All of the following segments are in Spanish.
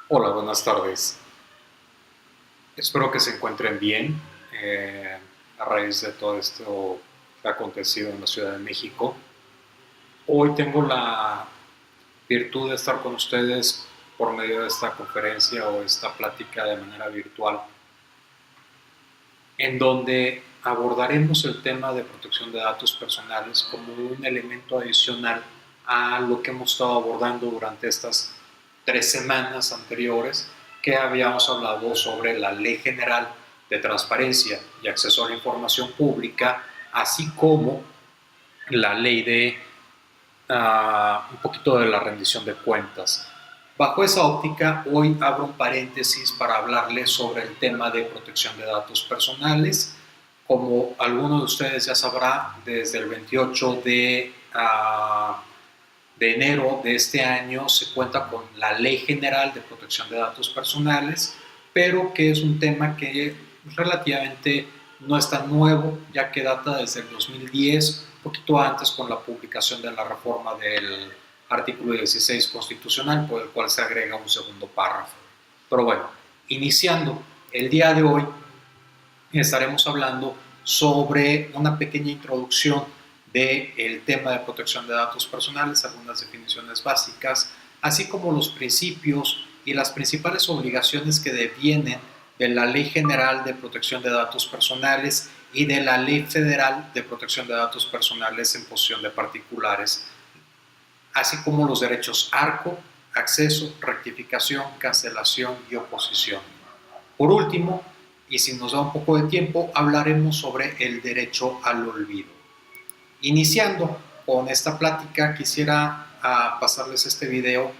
Hola, buenas tardes. Espero que se encuentren bien a raíz de todo esto que ha acontecido en la Ciudad de México. Hoy tengo la virtud de estar con ustedes por medio de esta conferencia o esta plática de manera virtual, en donde abordaremos el tema de protección de datos personales como un elemento adicional a lo que hemos estado abordando durante estas 3 semanas anteriores, que habíamos hablado sobre la Ley General de Transparencia y Acceso a la Información Pública, así como la ley de un poquito de la rendición de cuentas. Bajo esa óptica, hoy abro un paréntesis para hablarles sobre el tema de protección de datos personales. Como alguno de ustedes ya sabrá, desde el 28 de enero de este año se cuenta con la Ley General de Protección de Datos Personales, pero que es un tema que relativamente no es tan nuevo, ya que data desde el 2010, un poquito antes con la publicación de la reforma del artículo 16 constitucional, por el cual se agrega un segundo párrafo. Pero bueno, iniciando el día de hoy, estaremos hablando sobre una pequeña introducción del tema de protección de datos personales, algunas definiciones básicas, así como los principios y las principales obligaciones que devienen de la Ley General de Protección de Datos Personales y de la Ley Federal de Protección de Datos Personales en posesión de particulares, así como los derechos ARCO, acceso, rectificación, cancelación y oposición. Por último, y si nos da un poco de tiempo, hablaremos sobre el derecho al olvido. Iniciando con esta plática, quisiera pasarles este video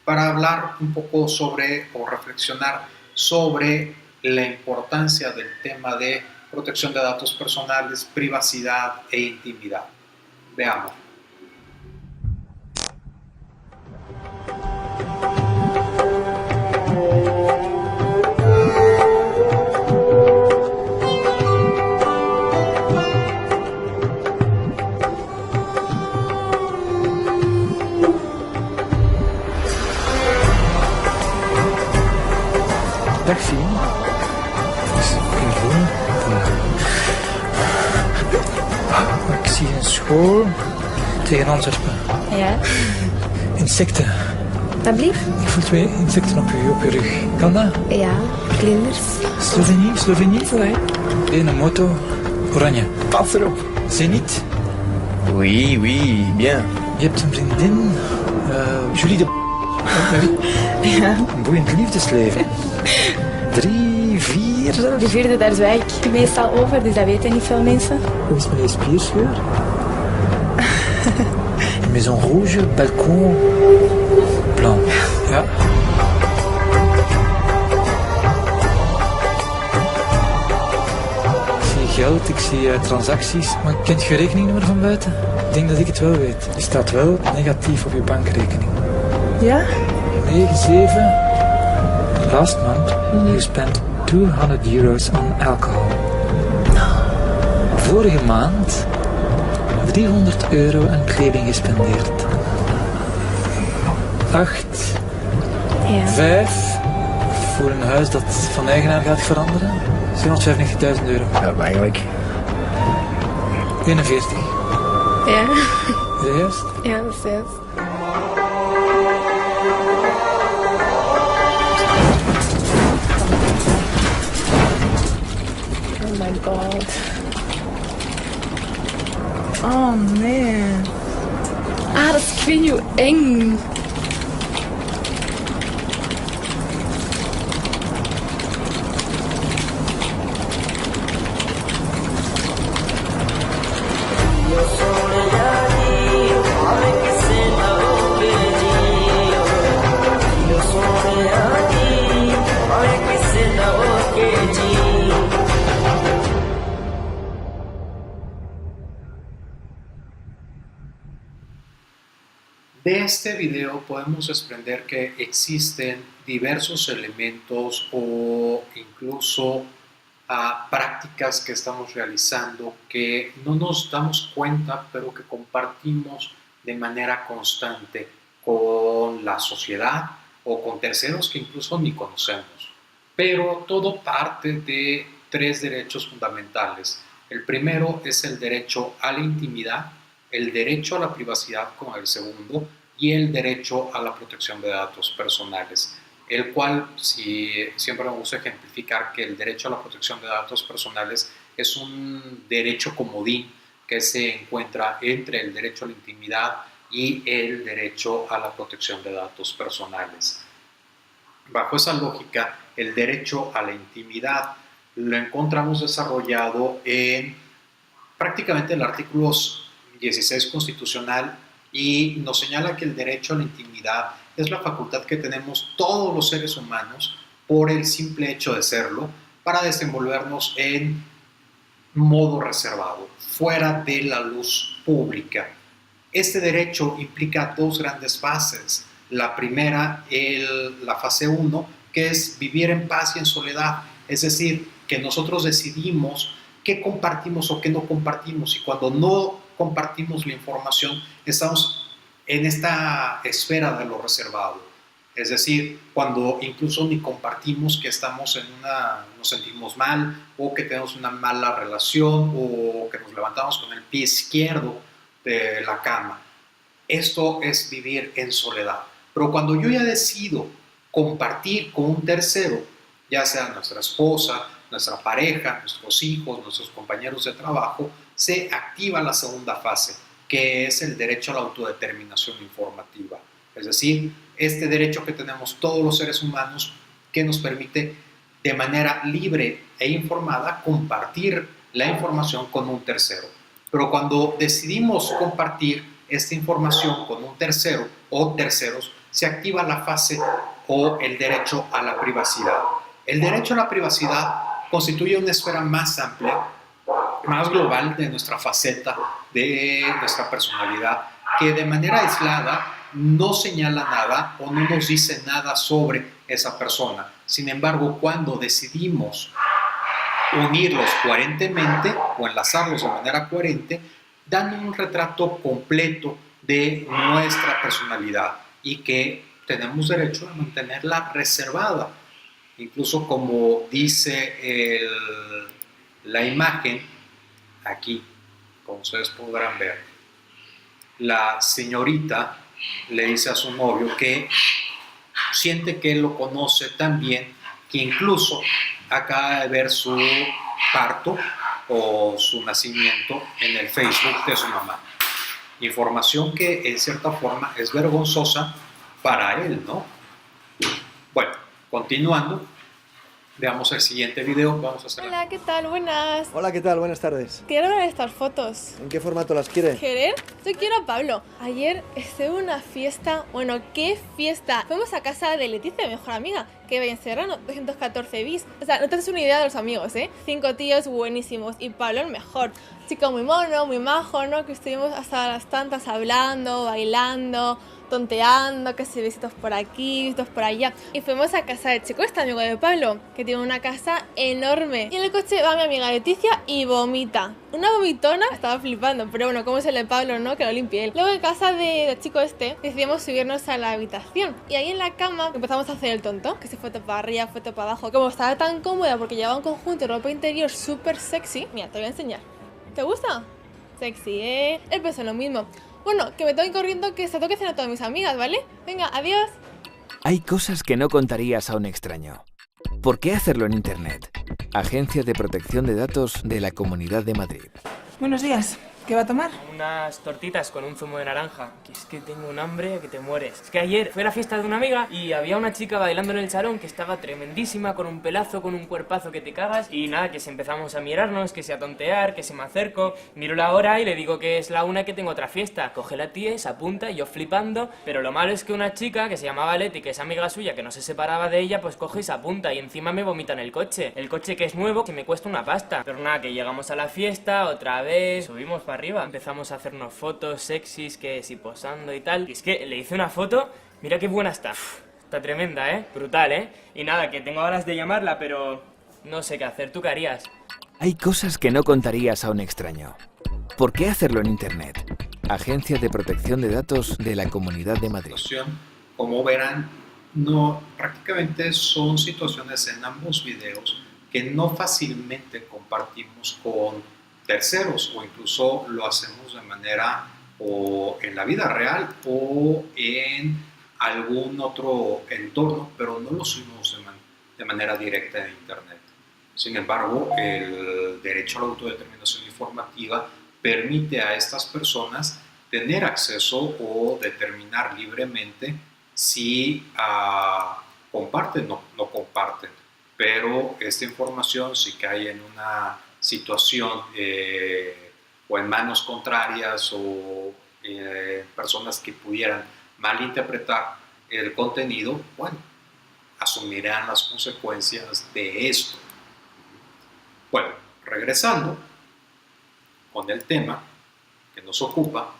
para hablar un poco sobre o reflexionar sobre la importancia del tema de protección de datos personales, privacidad e intimidad. Veamos. Dag Fien. Dus gewoon. Ik zie een school tegen Antwerpen. Ja, Insecten. alsjeblieft. Ik voel 2 insecten op je rug. Kan dat? Ja, vlinders. Slovenië? Ouais. Een moto. Oranje. Pas erop. Zenit. Oui, oui, bien. Je hebt een vriendin. Julie de... Ja. Een boeiend liefdesleven. 3, 4 zelfs. De vierde, daar zwijg ik meestal over, dus dat weten niet veel mensen. Hoe is mijn spierscheur? Maison rouge, balcon blanc. Ja. Ik zie geld, ik zie transacties, maar kent je rekeningnummer van buiten? Ik denk dat ik het wel weet. Die staat wel negatief op je bankrekening. Ja? 9, 7. Last month you spent €200 on alcohol. Vorige maand €300 aan kleding gespendeerd. 8, Ja. 5 voor een huis dat van eigenaar gaat veranderen. €795.000. Ja, maar eigenlijk. 41. Ja. Is dat juist? Ja, dat is juist. Oh my god. Oh nee. Ah, dat is, ik weet niet hoe eng. De este video podemos desprender que existen diversos elementos o incluso prácticas que estamos realizando que no nos damos cuenta, pero que compartimos de manera constante con la sociedad o con terceros que incluso ni conocemos. Pero todo parte de 3 derechos fundamentales. El primero es el derecho a la intimidad, el derecho a la privacidad como el segundo, y el derecho a la protección de datos personales, el cual, siempre me gusta ejemplificar que el derecho a la protección de datos personales es un derecho comodín que se encuentra entre el derecho a la intimidad y el derecho a la protección de datos personales. Bajo esa lógica, el derecho a la intimidad lo encontramos desarrollado en prácticamente el artículo 16 constitucional, y nos señala que el derecho a la intimidad es la facultad que tenemos todos los seres humanos por el simple hecho de serlo para desenvolvernos en modo reservado, fuera de la luz pública. Este derecho implica 2 grandes fases. La primera, la fase 1, que es vivir en paz y en soledad, es decir, que nosotros decidimos qué compartimos o qué no compartimos, y cuando no compartimos la información estamos en esta esfera de lo reservado, es decir, cuando incluso ni compartimos que nos sentimos mal, o que tenemos una mala relación, o que nos levantamos con el pie izquierdo de la cama. Esto es vivir en soledad. Pero cuando yo ya decido compartir con un tercero, ya sea nuestra esposa, nuestra pareja, nuestros hijos, nuestros compañeros de trabajo, se activa la segunda fase, que es el derecho a la autodeterminación informativa. Es decir, este derecho que tenemos todos los seres humanos, que nos permite de manera libre e informada compartir la información con un tercero. Pero cuando decidimos compartir esta información con un tercero o terceros, se activa la fase o el derecho a la privacidad. El derecho a la privacidad constituye una esfera más amplia, más global de nuestra faceta, de nuestra personalidad, que de manera aislada no señala nada o no nos dice nada sobre esa persona. Sin embargo, cuando decidimos unirlos coherentemente o enlazarlos de manera coherente, dan un retrato completo de nuestra personalidad y que tenemos derecho a mantenerla reservada. Incluso como dice la imagen, aquí, como ustedes podrán ver, la señorita le dice a su novio que siente que él lo conoce tan bien que incluso acaba de ver su parto o su nacimiento en el Facebook de su mamá. Información que en cierta forma es vergonzosa para él, ¿no? Bueno, continuando, veamos el siguiente video. Vamos a hacer. Hola, ¿qué tal? Buenas. Hola, ¿qué tal? Buenas tardes. Quiero ver estas fotos. ¿En qué formato las quiere? ¿Querer? Yo quiero a Pablo. Ayer estuve en una fiesta. Bueno, ¿qué fiesta? Fuimos a casa de Leticia, mi mejor amiga, que vive en Serrano, 214 bis. O sea, no te haces una idea de los amigos, ¿eh? 5 tíos buenísimos y Pablo el mejor. Chico muy mono, muy majo, ¿no? Que estuvimos hasta las tantas hablando, bailando, tonteando, que si besitos por aquí, besitos por allá. Y fuimos a casa del chico, este amigo de Pablo, que tiene una casa enorme. Y en el coche va mi amiga Leticia y vomita. Una vomitona, estaba flipando, pero bueno, como es el de Pablo, ¿no? Que lo limpie él. Luego en casa del chico este, decidimos subirnos a la habitación. Y ahí en la cama empezamos a hacer el tonto, que se fue para arriba, fue para abajo. Como estaba tan cómoda porque llevaba un conjunto de ropa interior súper sexy. Mira, te voy a enseñar. ¿Te gusta? Sexy, ¿eh? Él pensó lo mismo. Bueno, que me tengo que ir corriendo, que se tengo que cenar a todas mis amigas, ¿vale? Venga, adiós. Hay cosas que no contarías a un extraño. ¿Por qué hacerlo en Internet? Agencia de Protección de Datos de la Comunidad de Madrid. Buenos días. ¿Qué va a tomar? Unas tortitas con un zumo de naranja, que es que tengo un hambre que te mueres. Es que ayer fue la fiesta de una amiga y había una chica bailando en el salón que estaba tremendísima, con un pelazo, con un cuerpazo que te cagas. Y nada, que se empezamos a mirarnos, que se a tontear, que se me acerco. Miro la hora y le digo que es la 1 que tengo otra fiesta. Coge la tía y se apunta y yo flipando. Pero lo malo es que una chica que se llamaba Leti, que es amiga suya, que no se separaba de ella, pues coge y se apunta y encima me vomita en el coche. El coche que es nuevo, que me cuesta una pasta. Pero nada, que llegamos a la fiesta, otra vez, subimos para arriba. Empezamos a hacernos fotos sexys, que si posando y tal. Y es que le hice una foto, mira qué buena está. Está tremenda, ¿eh? Brutal, ¿eh? Y nada, que tengo ganas de llamarla, pero no sé qué hacer. ¿Tú qué harías? Hay cosas que no contarías a un extraño. ¿Por qué hacerlo en Internet? Agencia de Protección de Datos de la Comunidad de Madrid. Como verán, No, prácticamente son situaciones en ambos videos que no fácilmente compartimos con terceros o incluso lo hacemos de manera o en la vida real o en algún otro entorno, pero no lo subimos de manera directa en Internet. Sin embargo, el derecho a la autodeterminación informativa permite a estas personas tener acceso o determinar libremente si comparten o no comparten, pero esta información si cae en una situación o en manos contrarias o personas que pudieran malinterpretar el contenido, bueno, asumirán las consecuencias de esto. Bueno, regresando con el tema que nos ocupa,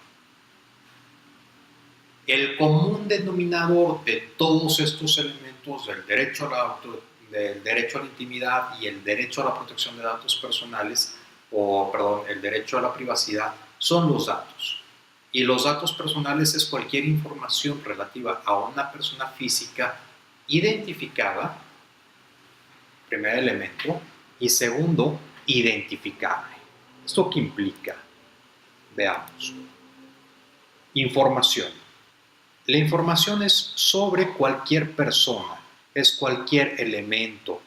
el común denominador de todos estos elementos del derecho a la intimidad y el derecho a la protección de datos personales, el derecho a la privacidad, son los datos. Y los datos personales es cualquier información relativa a una persona física identificada, primer elemento, y segundo, identificable. ¿Esto qué implica? Veamos. Información. La información es sobre cualquier persona, es cualquier elemento.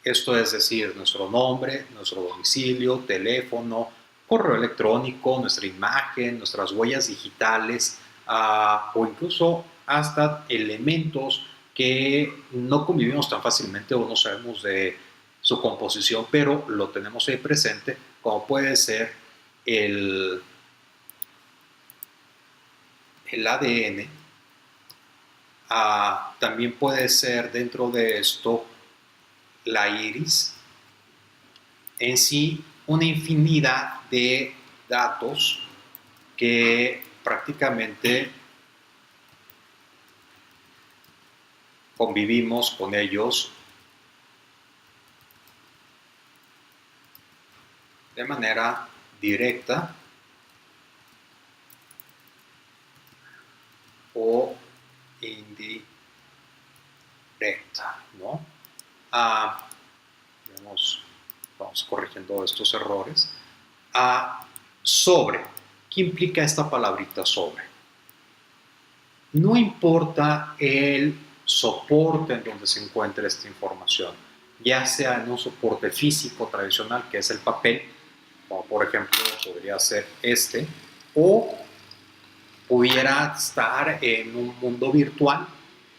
Esto es decir, nuestro nombre, nuestro domicilio, teléfono, correo electrónico, nuestra imagen, nuestras huellas digitales o incluso hasta elementos que no convivimos tan fácilmente o no sabemos de su composición, pero lo tenemos ahí presente, como puede ser el ADN. También puede ser dentro de esto la iris, en sí una infinidad de datos que prácticamente convivimos con ellos de manera directa o indirecta, ¿no? Vamos corrigiendo estos errores. Sobre. ¿Qué implica esta palabrita sobre? No importa el soporte en donde se encuentre esta información, ya sea en un soporte físico tradicional, que es el papel, como por ejemplo podría ser este, o pudiera estar en un mundo virtual,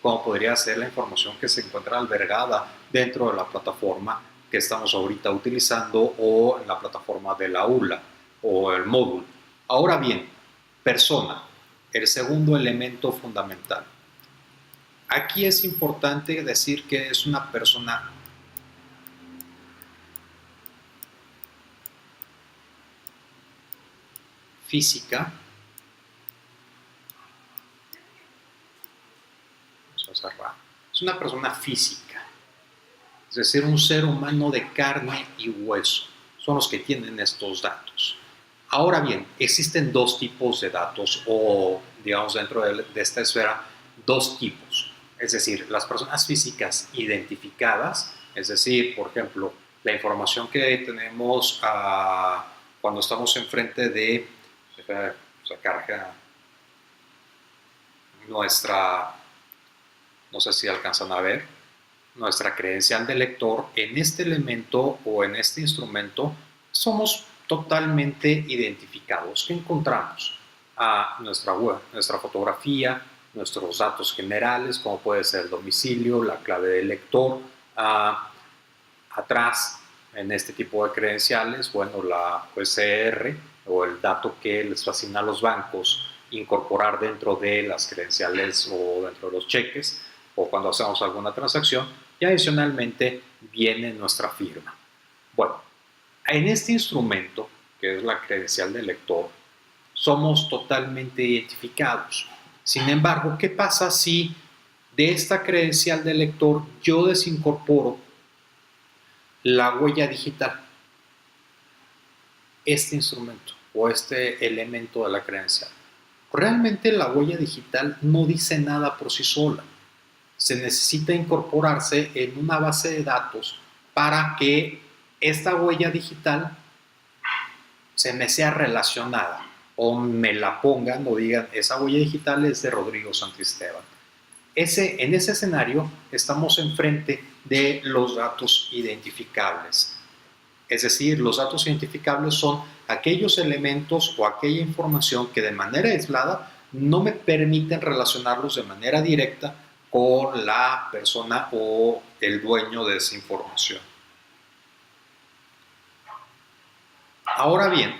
como podría ser la información que se encuentra albergada dentro de la plataforma que estamos ahorita utilizando o en la plataforma de la ULA o el módulo. Ahora bien, persona, el segundo elemento fundamental. Aquí es importante decir que es una persona física. Es una persona física, es decir, un ser humano de carne y hueso. Son los que tienen estos datos. Ahora bien, existen dos tipos de datos o, digamos, dentro de esta esfera, dos tipos. Es decir, las personas físicas identificadas, es decir, por ejemplo, la información que tenemos cuando estamos enfrente de sacar nuestra, no sé si alcanzan a ver, nuestra credencial de lector. En este elemento o en este instrumento somos totalmente identificados. ¿Qué encontramos? Nuestra web, nuestra fotografía, nuestros datos generales, como puede ser el domicilio, la clave de lector. Atrás, en este tipo de credenciales, bueno, la OSR o el dato que les fascina a los bancos incorporar dentro de las credenciales o dentro de los cheques o cuando hacemos alguna transacción, y adicionalmente viene nuestra firma. Bueno, en este instrumento, que es la credencial de lector, somos totalmente identificados. Sin embargo, ¿qué pasa si de esta credencial de lector yo desincorporo la huella digital? Este instrumento o este elemento de la credencial. Realmente la huella digital no dice nada por sí sola. se necesita incorporarse en una base de datos para que esta huella digital se me sea relacionada o me la pongan o digan, esa huella digital es de Rodrigo Santisteban. En ese escenario estamos enfrente de los datos identificables. Es decir, los datos identificables son aquellos elementos o aquella información que de manera aislada no me permiten relacionarlos de manera directa con la persona o el dueño de esa información. Ahora bien,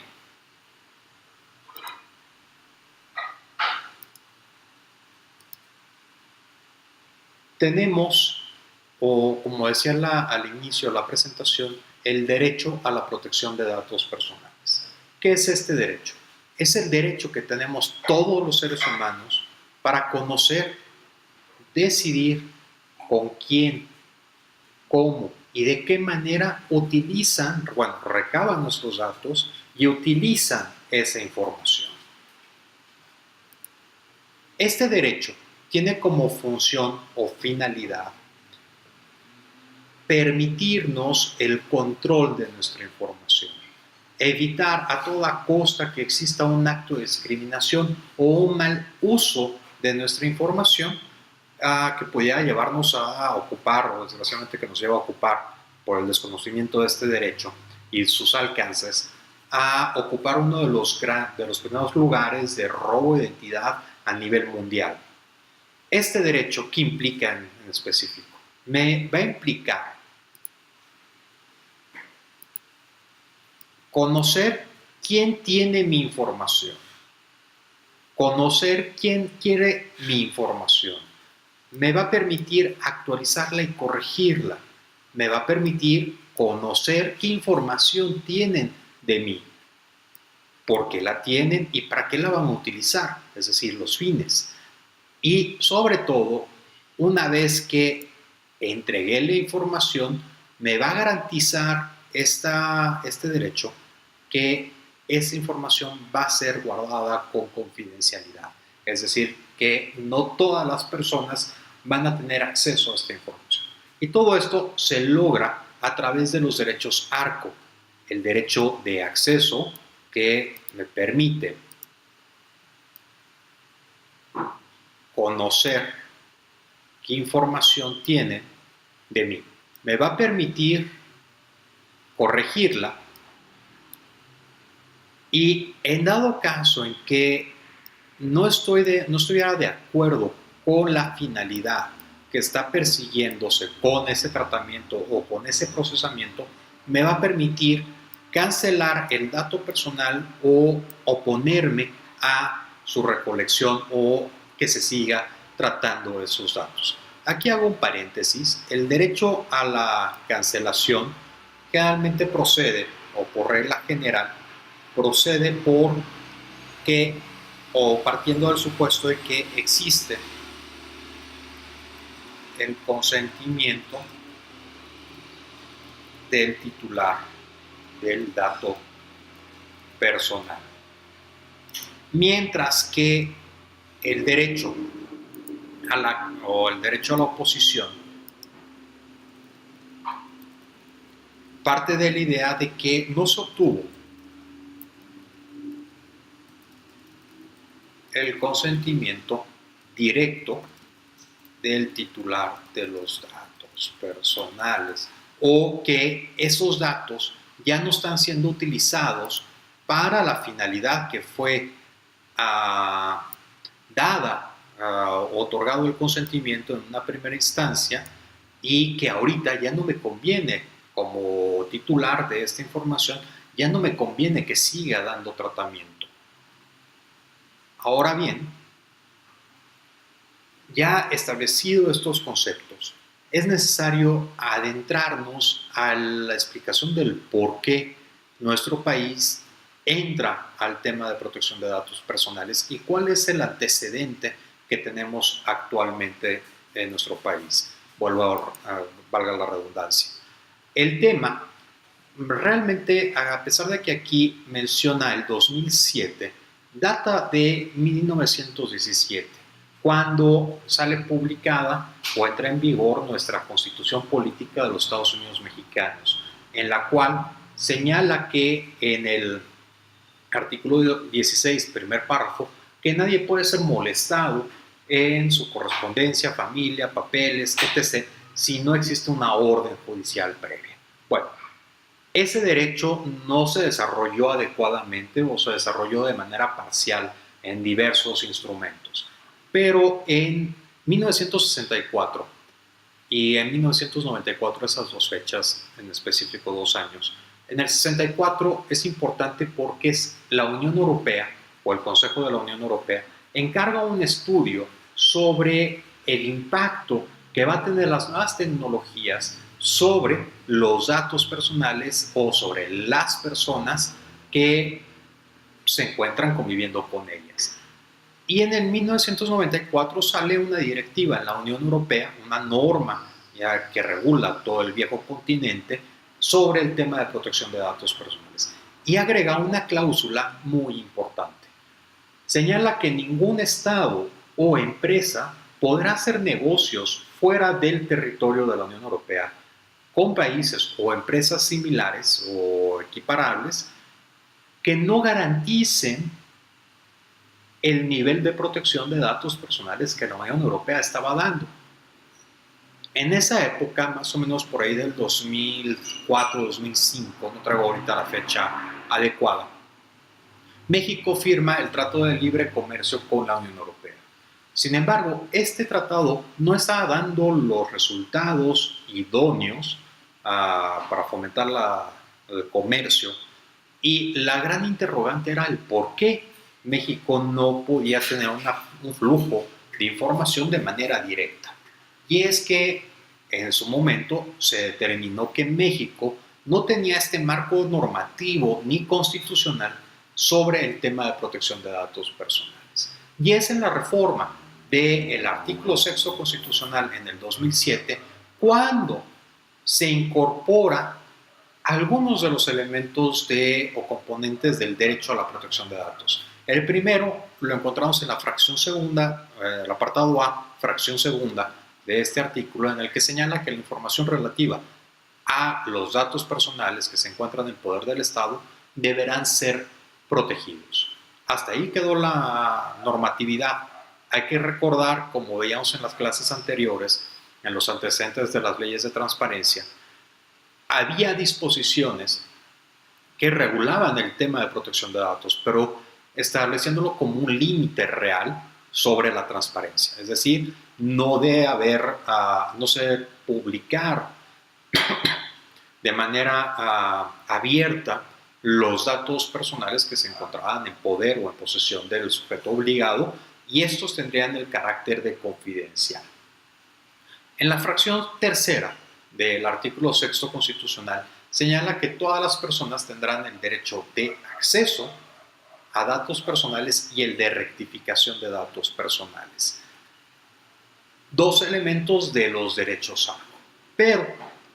tenemos, o como decía al inicio de la presentación, el derecho a la protección de datos personales. ¿Qué es este derecho? Es el derecho que tenemos todos los seres humanos para conocer, decidir con quién, cómo y de qué manera recaban nuestros datos y utilizan esa información. Este derecho tiene como función o finalidad permitirnos el control de nuestra información, evitar a toda costa que exista un acto de discriminación o un mal uso de nuestra información que pudiera llevarnos a ocupar, o desgraciadamente que nos lleva a ocupar por el desconocimiento de este derecho y sus alcances, a ocupar uno de los primeros lugares de robo de identidad a nivel mundial. Este derecho, ¿qué implica en específico? Me va a implicar conocer quién tiene mi información, conocer quién quiere mi información, me va a permitir actualizarla y corregirla, me va a permitir conocer qué información tienen de mí, por qué la tienen y para qué la van a utilizar, es decir, los fines. Y sobre todo, una vez que entregué la información, me va a garantizar este derecho que esa información va a ser guardada con confidencialidad. Es decir, que no todas las personas van a tener acceso a esta información. Y todo esto se logra a través de los derechos ARCO. El derecho de acceso que me permite conocer qué información tienen de mí. Me va a permitir corregirla y en dado caso en que no estuviera de acuerdo con la finalidad que está persiguiéndose con ese tratamiento o con ese procesamiento, me va a permitir cancelar el dato personal o oponerme a su recolección o que se siga tratando esos datos. Aquí hago un paréntesis. El derecho a la cancelación generalmente procede, o por regla general, procede partiendo del supuesto de que existe el consentimiento del titular del dato personal. Mientras que el derecho a la oposición parte de la idea de que no se obtuvo el consentimiento directo del titular de los datos personales o que esos datos ya no están siendo utilizados para la finalidad que fue otorgado el consentimiento en una primera instancia y que ahorita ya no me conviene como titular de esta información, ya no me conviene que siga dando tratamiento. Ahora bien, ya establecido estos conceptos, es necesario adentrarnos a la explicación del por qué nuestro país entra al tema de protección de datos personales y cuál es el antecedente que tenemos actualmente en nuestro país. Valga la redundancia. El tema, realmente, a pesar de que aquí menciona el 2007, data de 1917, cuando sale publicada o entra en vigor nuestra Constitución Política de los Estados Unidos Mexicanos, en la cual señala que en el artículo 16, primer párrafo, que nadie puede ser molestado en su correspondencia, familia, papeles, etc., si no existe una orden judicial previa. Bueno, ese derecho no se desarrolló adecuadamente o se desarrolló de manera parcial en diversos instrumentos, pero en 1964 y en 1994, esas dos fechas, en específico 2 años, en el 64 es importante porque es la Unión Europea o el Consejo de la Unión Europea encarga un estudio sobre el impacto que va a tener las nuevas tecnologías sobre los datos personales o sobre las personas que se encuentran conviviendo con ellas. Y en el 1994 sale una directiva en la Unión Europea, una norma ya que regula todo el viejo continente sobre el tema de protección de datos personales. Y agrega una cláusula muy importante. Señala que ningún Estado o empresa podrá hacer negocios fuera del territorio de la Unión Europea con países o empresas similares o equiparables que no garanticen el nivel de protección de datos personales que la Unión Europea estaba dando. En esa época, más o menos por ahí del 2004-2005, no traigo ahorita la fecha adecuada, México firma el Tratado de Libre Comercio con la Unión Europea. Sin embargo, este tratado no estaba dando los resultados idóneos para fomentar el comercio, y la gran interrogante era el por qué México no podía tener un flujo de información de manera directa. Y es que en su momento se determinó que México no tenía este marco normativo ni constitucional sobre el tema de protección de datos personales. Y es en la reforma del artículo 6 constitucional en el 2007 cuando se incorpora algunos de los elementos o componentes del derecho a la protección de datos. El primero lo encontramos en la fracción segunda, el apartado A, fracción segunda de este artículo, en el que señala que la información relativa a los datos personales que se encuentran en poder del Estado deberán ser protegidos. Hasta ahí quedó la normatividad. Hay que recordar, como veíamos en las clases anteriores, en los antecedentes de las leyes de transparencia, había disposiciones que regulaban el tema de protección de datos, pero estableciéndolo como un límite real sobre la transparencia. Es decir, no se debe publicar de manera abierta los datos personales que se encontraban en poder o en posesión del sujeto obligado, y estos tendrían el carácter de confidencial. En la fracción tercera del artículo 6 constitucional señala que todas las personas tendrán el derecho de acceso a datos personales y el de rectificación de datos personales. Dos elementos de los derechos ARCO. Pero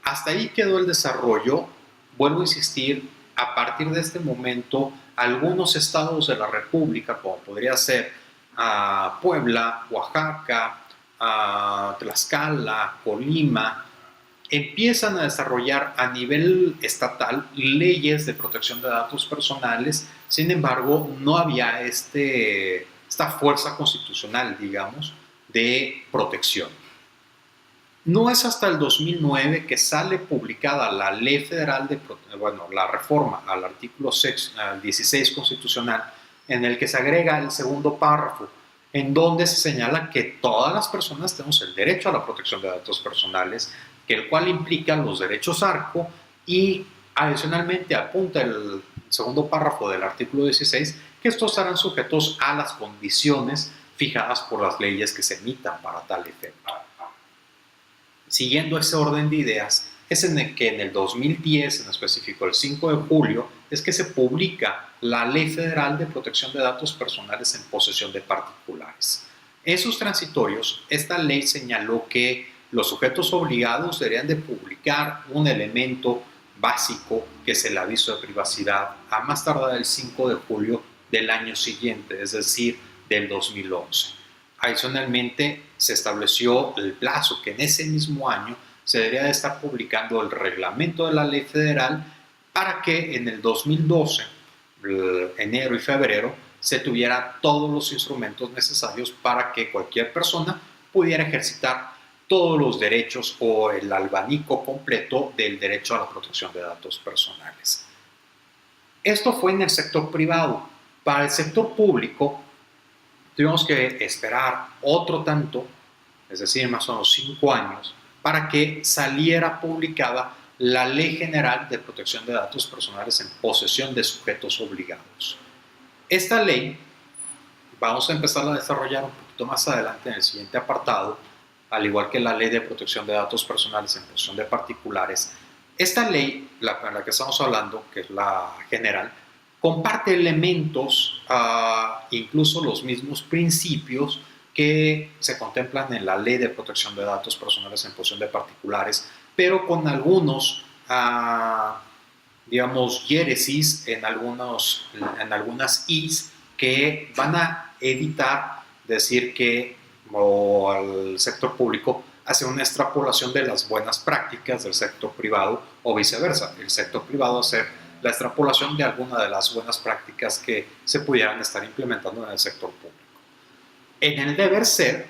hasta ahí quedó el desarrollo. Vuelvo a insistir, a partir de este momento, algunos estados de la República, como podría ser Puebla, Oaxaca, Tlaxcala, Colima, empiezan a desarrollar a nivel estatal leyes de protección de datos personales. Sin embargo, no había esta fuerza constitucional, digamos, de protección. No es hasta el 2009 que sale publicada la Ley Federal la reforma al artículo 16 constitucional, en el que se agrega el segundo párrafo, en donde se señala que todas las personas tenemos el derecho a la protección de datos personales, que el cual implica los derechos ARCO, y adicionalmente apunta el segundo párrafo del artículo 16 que estos estarán sujetos a las condiciones fijadas por las leyes que se emitan para tal efecto. Siguiendo ese orden de ideas, es en el que en el 2010, en específico el 5 de julio, es que se publica la Ley Federal de Protección de Datos Personales en posesión de particulares. En sus transitorios, esta ley señaló que los sujetos obligados deberían de publicar un elemento básico, que es el aviso de privacidad, a más tardar el 5 de julio del año siguiente, es decir, del 2011. Adicionalmente, se estableció el plazo que en ese mismo año se debería de estar publicando el reglamento de la ley federal para que en el 2012, enero y febrero, se tuvieran todos los instrumentos necesarios para que cualquier persona pudiera ejercitar todos los derechos o el abanico completo del derecho a la protección de datos personales. Esto fue en el sector privado. Para el sector público, tuvimos que esperar otro tanto, es decir, más o menos 5 años, para que saliera publicada la Ley General de Protección de Datos Personales en posesión de sujetos obligados. Esta ley, vamos a empezar a desarrollar un poquito más adelante en el siguiente apartado, al igual que la Ley de Protección de Datos Personales en posesión de particulares. Esta ley, la que estamos hablando, que es la general, comparte elementos, incluso los mismos principios que se contemplan en la Ley de Protección de Datos Personales en posesión de particulares, pero con algunos, digamos, hiéresis en algunas is que van a evitar decir que el sector público hace una extrapolación de las buenas prácticas del sector privado o viceversa, el sector privado hacer la extrapolación de alguna de las buenas prácticas que se pudieran estar implementando en el sector público. En el deber ser,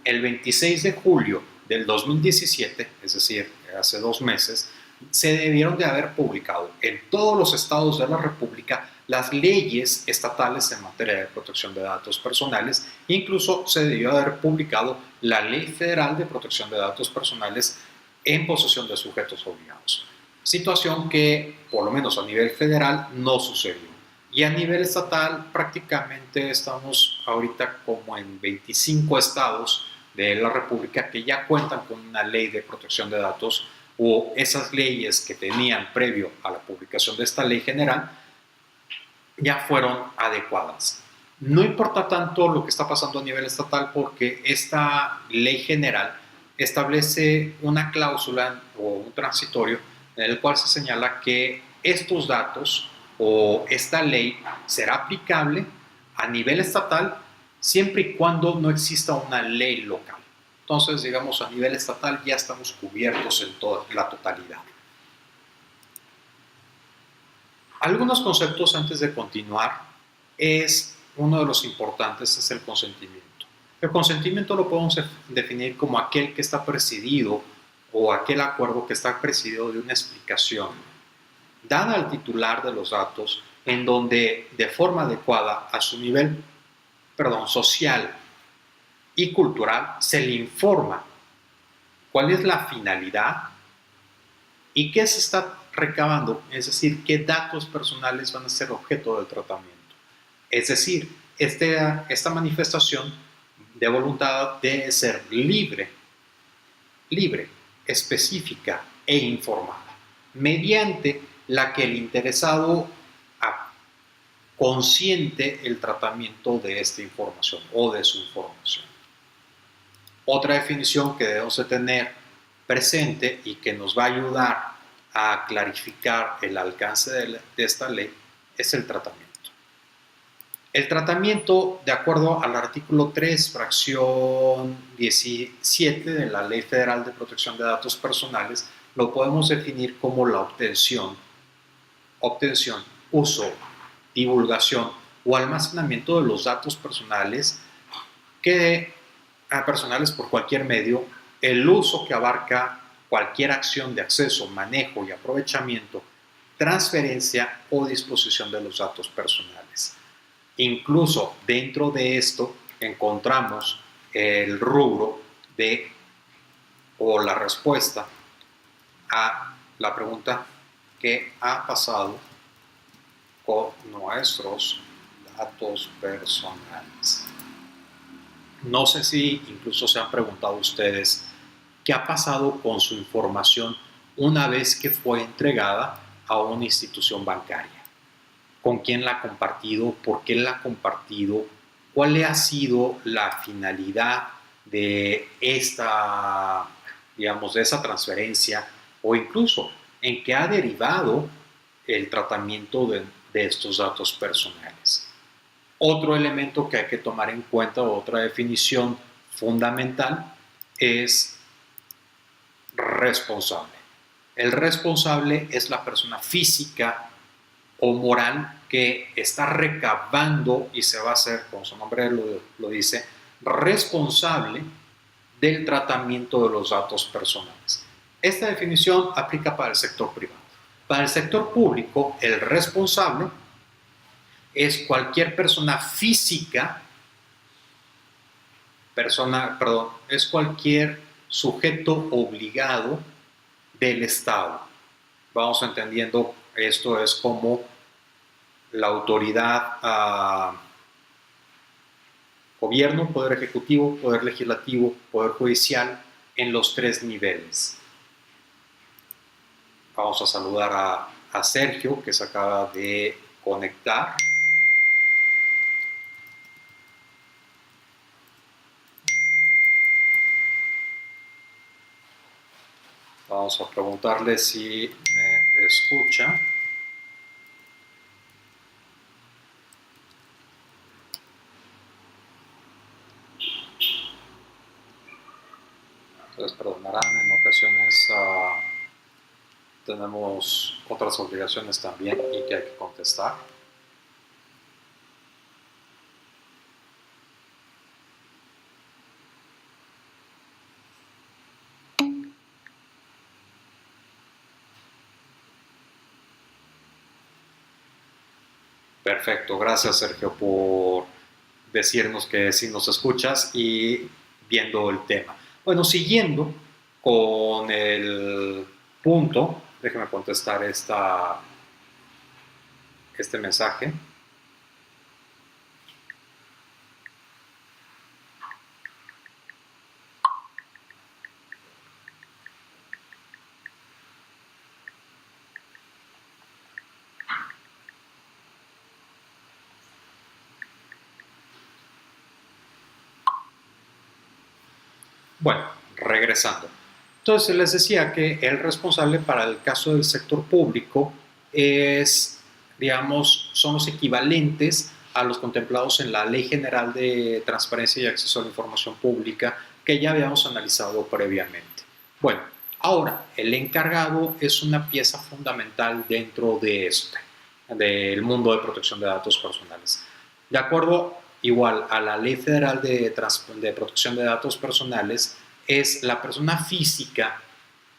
el 26 de julio del 2017, es decir, hace 2 meses, se debieron de haber publicado en todos los estados de la República las leyes estatales en materia de protección de datos personales. Incluso se debió haber publicado la Ley Federal de Protección de Datos Personales en posesión de sujetos obligados. Situación que, por lo menos a nivel federal, no sucedió. Y a nivel estatal, prácticamente estamos ahorita como en 25 estados de la República que ya cuentan con una ley de protección de datos, o esas leyes que tenían previo a la publicación de esta ley general ya fueron adecuadas. No importa tanto lo que está pasando a nivel estatal, porque esta ley general establece una cláusula o un transitorio en el cual se señala que estos datos o esta ley será aplicable a nivel estatal siempre y cuando no exista una ley local. Entonces, digamos, a nivel estatal ya estamos cubiertos en toda la totalidad. Algunos conceptos antes de continuar. Uno de los importantes es el consentimiento. El consentimiento lo podemos definir como aquel que está presidido o aquel acuerdo que está presidido de una explicación dada al titular de los datos, en donde de forma adecuada a su nivel social y cultural se le informa cuál es la finalidad y qué se está recabando, es decir, qué datos personales van a ser objeto del tratamiento. Es decir, esta manifestación de voluntad debe ser libre, específica e informada, mediante la que el interesado consiente el tratamiento de esta información o de su información. Otra definición que debemos de tener presente y que nos va a ayudar a clarificar el alcance de esta ley es el tratamiento. El tratamiento, de acuerdo al artículo 3, fracción 17 de la Ley Federal de Protección de Datos Personales, lo podemos definir como la obtención, uso, divulgación o almacenamiento de los datos personales personales por cualquier medio, el uso que abarca cualquier acción de acceso, manejo y aprovechamiento, transferencia o disposición de los datos personales. Incluso dentro de esto encontramos el rubro o la respuesta a la pregunta: ¿qué ha pasado con nuestros datos personales? No sé si incluso se han preguntado ustedes qué ha pasado con su información una vez que fue entregada a una institución bancaria. ¿Con quién la ha compartido? ¿Por qué la ha compartido? ¿Cuál ha sido la finalidad de esa transferencia? O incluso, ¿en qué ha derivado el tratamiento de estos datos personales? Otro elemento que hay que tomar en cuenta, otra definición fundamental, es responsable. El responsable es la persona física o moral que está recabando y se va a hacer, como su nombre lo dice, responsable del tratamiento de los datos personales. Esta definición aplica para el sector privado. Para el sector público, el responsable es cualquier persona física, es cualquier sujeto obligado del Estado. Vamos entendiendo, esto es como la autoridad, gobierno, poder ejecutivo, poder legislativo, poder judicial, en los 3 niveles. Vamos a saludar a Sergio, que se acaba de conectar. Vamos a preguntarle si me escucha. Entonces, perdonarán, en ocasiones tenemos otras obligaciones también y que hay que contestar. Perfecto, gracias Sergio por decirnos que sí nos escuchas y viendo el tema. Bueno, siguiendo con el punto, déjeme contestar este mensaje. Bueno, regresando. Entonces les decía que el responsable para el caso del sector público es, digamos, son los equivalentes a los contemplados en la Ley General de Transparencia y Acceso a la Información Pública que ya habíamos analizado previamente. Bueno, ahora, el encargado es una pieza fundamental dentro de del mundo de protección de datos personales. De acuerdo igual a la Ley Federal de Protección de Datos Personales, es la persona física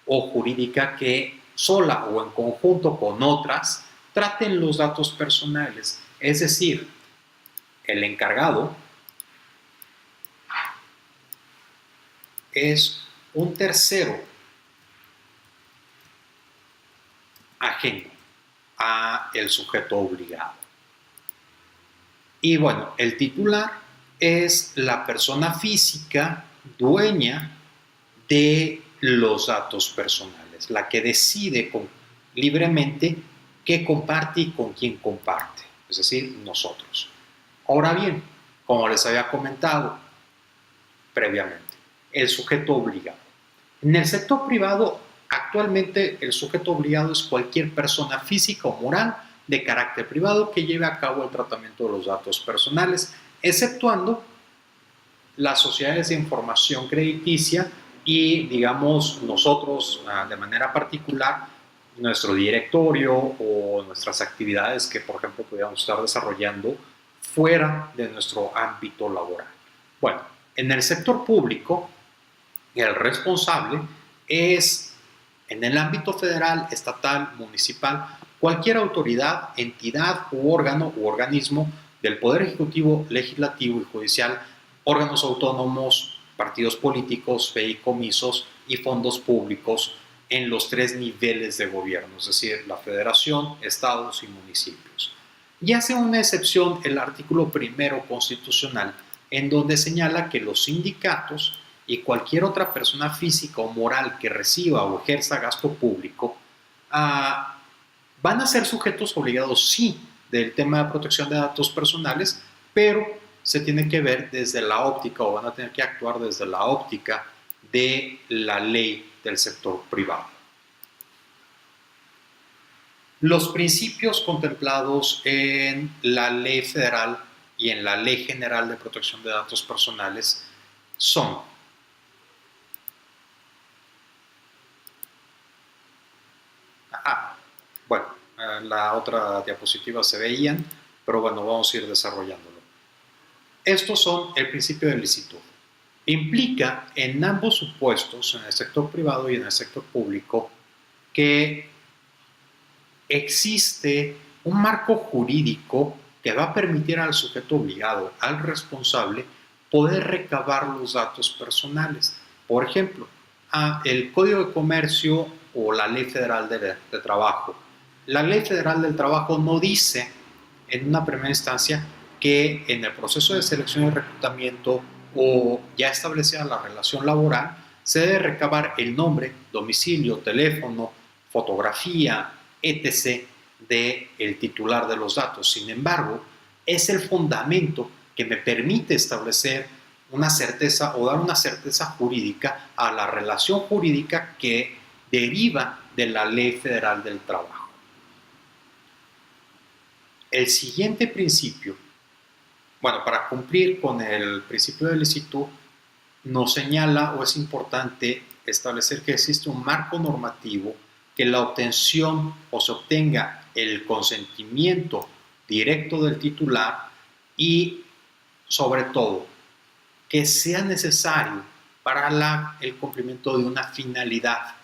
o jurídica que sola o en conjunto con otras traten los datos personales. Es decir, el encargado es un tercero ajeno a el sujeto obligado. Y bueno, el titular es la persona física dueña de los datos personales, la que decide libremente qué comparte y con quién comparte, es decir, nosotros. Ahora bien, como les había comentado previamente, el sujeto obligado. En el sector privado, actualmente el sujeto obligado es cualquier persona física o moral de carácter privado que lleve a cabo el tratamiento de los datos personales, exceptuando las sociedades de información crediticia y, digamos, nosotros de manera particular, nuestro directorio o nuestras actividades que, por ejemplo, pudiéramos estar desarrollando fuera de nuestro ámbito laboral. Bueno, en el sector público, el responsable es, en el ámbito federal, estatal, municipal, cualquier autoridad, entidad u órgano u organismo del Poder Ejecutivo, Legislativo y Judicial, órganos autónomos, partidos políticos, fideicomisos y fondos públicos en los 3 niveles de gobierno, es decir, la federación, estados y municipios. Y hace una excepción el artículo 1 constitucional, en donde señala que los sindicatos y cualquier otra persona física o moral que reciba o ejerza gasto público van a ser sujetos obligados, sí, del tema de protección de datos personales, pero se tiene que ver desde la óptica o van a tener que actuar desde la óptica de la ley del sector privado. Los principios contemplados en la ley federal y en la Ley General de Protección de Datos Personales son: bueno, en la otra diapositiva se veían, pero bueno, vamos a ir desarrollándolo. Estos son el principio de licitud. Implica en ambos supuestos, en el sector privado y en el sector público, que existe un marco jurídico que va a permitir al sujeto obligado, al responsable, poder recabar los datos personales. Por ejemplo, el Código de Comercio o la Ley Federal de Trabajo. La Ley Federal del Trabajo no dice en una primera instancia que en el proceso de selección y reclutamiento o ya establecida la relación laboral se debe recabar el nombre, domicilio, teléfono, fotografía, etc. del titular de los datos. Sin embargo, es el fundamento que me permite establecer una certeza o dar una certeza jurídica a la relación jurídica que deriva de la Ley Federal del Trabajo. El siguiente principio, bueno, para cumplir con el principio de licitud, nos señala o es importante establecer que existe un marco normativo que la obtención o se obtenga el consentimiento directo del titular y, sobre todo, que sea necesario para el cumplimiento de una finalidad,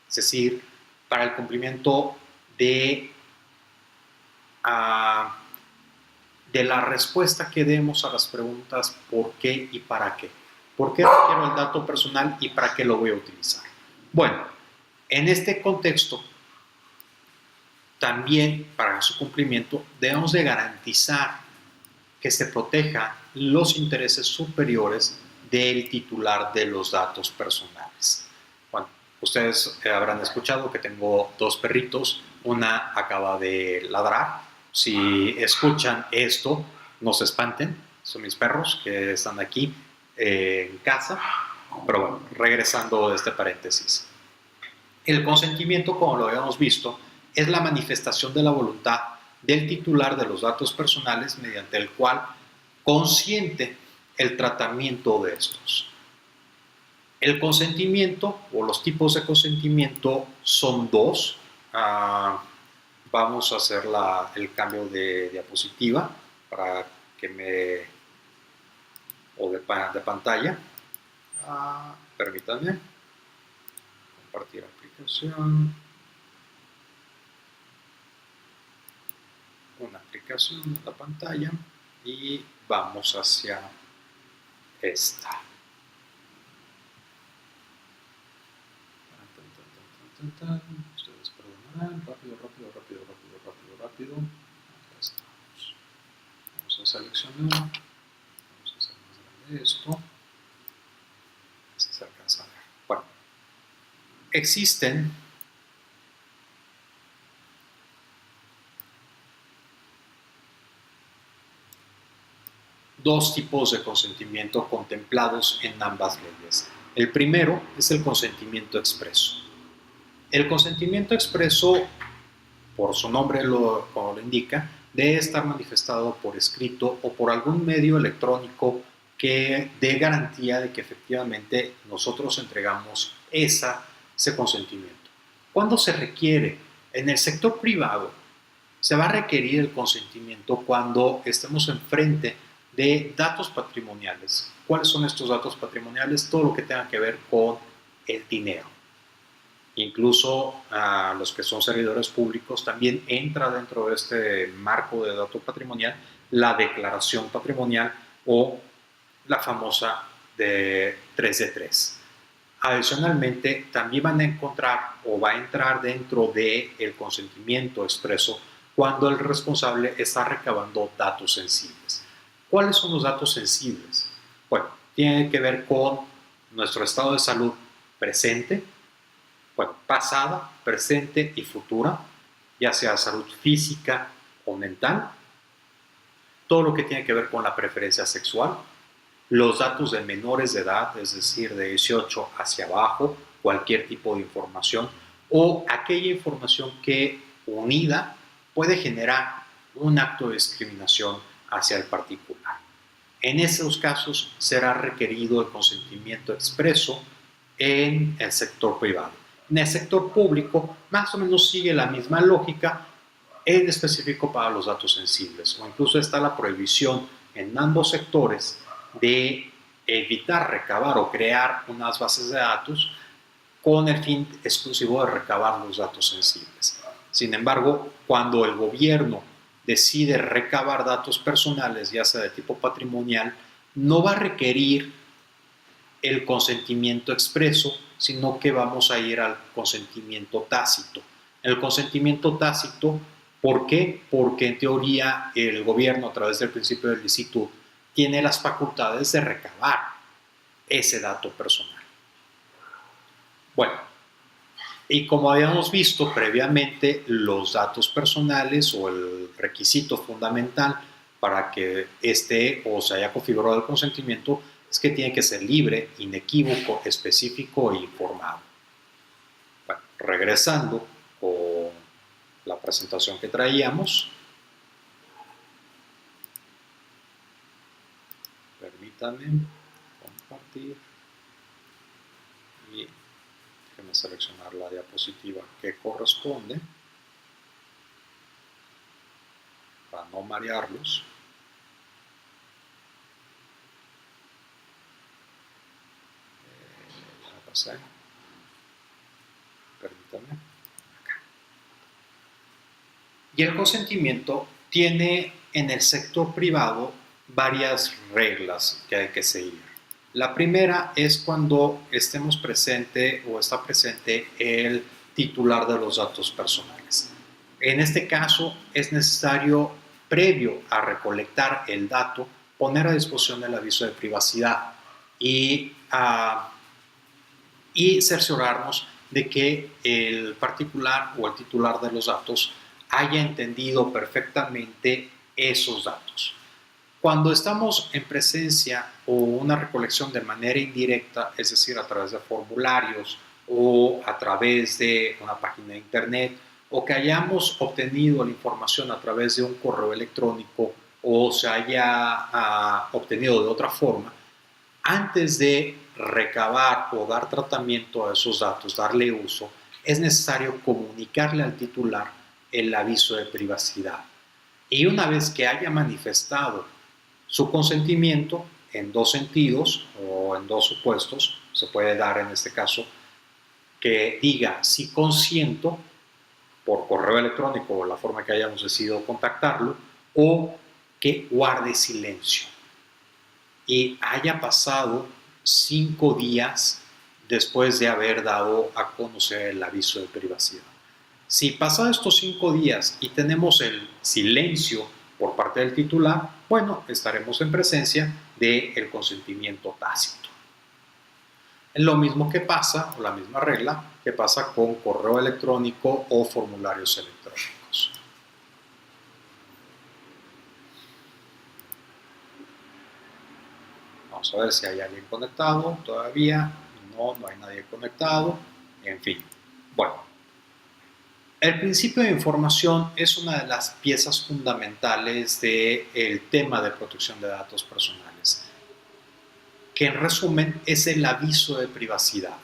es decir, para el cumplimiento de la respuesta que demos a las preguntas ¿por qué y para qué? ¿Por qué requiero el dato personal y para qué lo voy a utilizar? Bueno, en este contexto, también para su cumplimiento debemos de garantizar que se proteja los intereses superiores del titular de los datos personales. Bueno, ustedes habrán escuchado que tengo dos perritos, una acaba de ladrar. Si escuchan esto, no se espanten, son mis perros que están aquí en casa. Pero bueno, regresando de este paréntesis. El consentimiento, como lo habíamos visto, es la manifestación de la voluntad del titular de los datos personales mediante el cual consiente el tratamiento de estos. El consentimiento o los tipos de consentimiento son dos. Vamos a hacer el cambio de diapositiva para que de pantalla. Permítanme compartir aplicación. Una aplicación en la pantalla y vamos hacia esta. Ustedes perdonarán. Rápido. Acá estamos. Vamos a seleccionar. Vamos a hacer más grande esto. Así se alcanza a ver. Bueno, existen dos tipos de consentimiento contemplados en ambas leyes. El primero es el consentimiento expreso. El consentimiento expreso, por su nombre como lo indica, debe estar manifestado por escrito o por algún medio electrónico que dé garantía de que efectivamente nosotros entregamos ese consentimiento. ¿Cuándo se requiere? En el sector privado se va a requerir el consentimiento cuando estemos enfrente de datos patrimoniales. ¿Cuáles son estos datos patrimoniales? Todo lo que tenga que ver con el dinero. Incluso los que son servidores públicos también entra dentro de este marco de dato patrimonial la declaración patrimonial o la famosa de 3 de 3. Adicionalmente, también van a encontrar o va a entrar dentro del consentimiento expreso cuando el responsable está recabando datos sensibles. ¿Cuáles son los datos sensibles? Bueno, tiene que ver con nuestro estado de salud presente, bueno, pasada, presente y futura, ya sea salud física o mental, todo lo que tiene que ver con la preferencia sexual, los datos de menores de edad, es decir, de 18 hacia abajo, cualquier tipo de información o aquella información que unida puede generar un acto de discriminación hacia el particular. En esos casos será requerido el consentimiento expreso en el sector privado. En el sector público más o menos sigue la misma lógica, en específico para los datos sensibles, o incluso está la prohibición en ambos sectores de evitar recabar o crear unas bases de datos con el fin exclusivo de recabar los datos sensibles. Sin embargo, cuando el gobierno decide recabar datos personales, ya sea de tipo patrimonial, no va a requerir el consentimiento expreso, sino que vamos a ir al consentimiento tácito. El consentimiento tácito, ¿por qué? Porque en teoría el gobierno, a través del principio de licitud, tiene las facultades de recabar ese dato personal. Bueno, y como habíamos visto previamente, los datos personales o el requisito fundamental para que esté o se haya configurado el consentimiento es que tiene que ser libre, inequívoco, específico e informado. Bueno, regresando con la presentación que traíamos, permítanme compartir y déjenme seleccionar la diapositiva que corresponde para no marearlos. Permítanme. Acá. Y el consentimiento tiene en el sector privado varias reglas que hay que seguir. La primera es cuando estemos presente o está presente el titular de los datos personales. En este caso es necesario, previo a recolectar el dato, poner a disposición el aviso de privacidad y cerciorarnos de que el particular o el titular de los datos haya entendido perfectamente esos datos. Cuando estamos en presencia o una recolección de manera indirecta, es decir, a través de formularios o a través de una página de internet, o que hayamos obtenido la información a través de un correo electrónico o se haya obtenido de otra forma, antes de recabar o dar tratamiento a esos datos, darle uso, es necesario comunicarle al titular el aviso de privacidad. Y una vez que haya manifestado su consentimiento, en dos sentidos o en dos supuestos, se puede dar en este caso que diga si consiento por correo electrónico o la forma que hayamos decidido contactarlo, o que guarde silencio y haya pasado 5 días después de haber dado a conocer el aviso de privacidad. Si pasan estos 5 días y tenemos el silencio por parte del titular, bueno, estaremos en presencia del consentimiento tácito. Es lo mismo que pasa, o la misma regla que pasa con correo electrónico o formularios electrónicos. Vamos a ver si hay alguien conectado todavía. No hay nadie conectado. En fin, bueno. El principio de información es una de las piezas fundamentales del tema de protección de datos personales, que en resumen es el aviso de privacidad.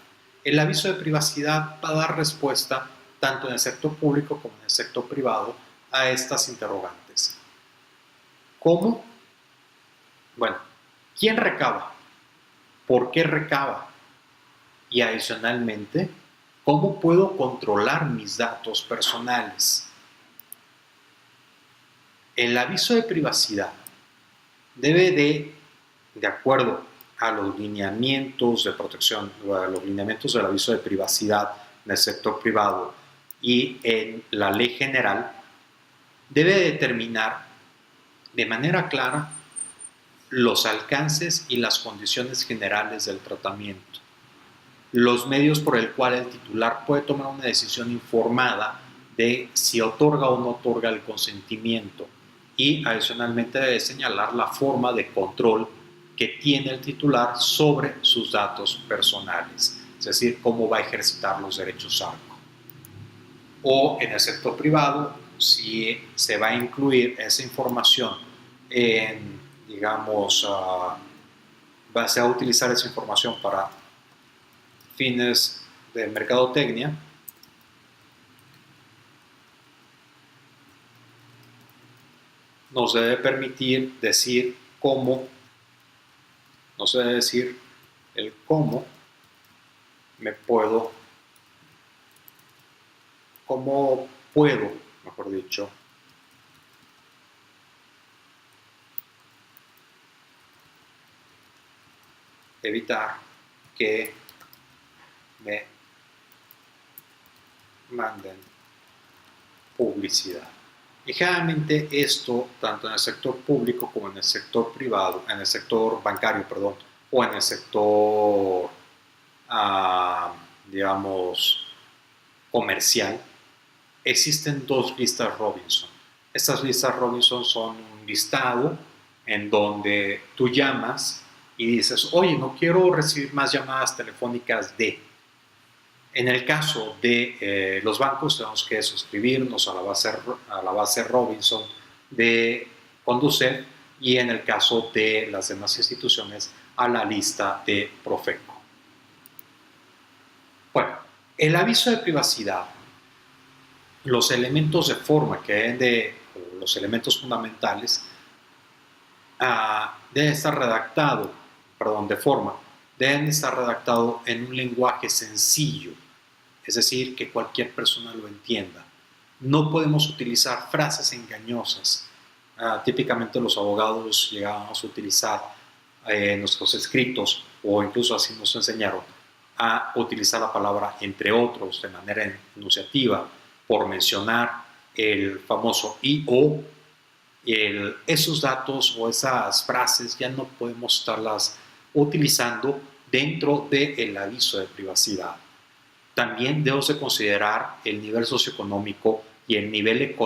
El aviso de privacidad va a dar respuesta tanto en el sector público como en el sector privado a estas interrogantes. ¿Cómo? Bueno, ¿quién recaba? ¿Por qué recaba? Y adicionalmente, ¿cómo puedo controlar mis datos personales? El aviso de privacidad debe de acuerdo a los lineamientos de protección, o a los lineamientos del aviso de privacidad en el sector privado y en la ley general, debe determinar de manera clara los alcances y las condiciones generales del tratamiento, los medios por el cual el titular puede tomar una decisión informada de si otorga o no otorga el consentimiento, y adicionalmente debe señalar la forma de control que tiene el titular sobre sus datos personales, es decir, cómo va a ejercitar los derechos ARCO. O en el sector privado, si se va a incluir esa información digamos, se va a utilizar esa información para fines de mercadotecnia, nos debe permitir decir cómo, nos debe decir el cómo puedo, mejor dicho, evitar que me manden publicidad. Y generalmente esto, tanto en el sector público como en el sector privado, en el sector bancario, perdón, o en el sector, digamos, comercial, existen dos listas Robinson. Estas listas Robinson son un listado en donde tú llamas y dices, oye, no quiero recibir más llamadas telefónicas de... En el caso de los bancos tenemos que suscribirnos a la base Robinson de Conducef, y en el caso de las demás instituciones a la lista de Profeco. Bueno, el aviso de privacidad, los elementos de forma que deben los elementos fundamentales, deben estar redactado en un lenguaje sencillo, es decir, que cualquier persona lo entienda. No podemos utilizar frases engañosas. Típicamente los abogados llegábamos a utilizar nuestros escritos, o incluso así nos enseñaron, a utilizar la palabra entre otros de manera enunciativa, por mencionar el famoso y o. Esos datos o esas frases ya no podemos estarlas utilizando dentro del aviso de privacidad. También debemos de considerar el nivel socioeconómico y el nivel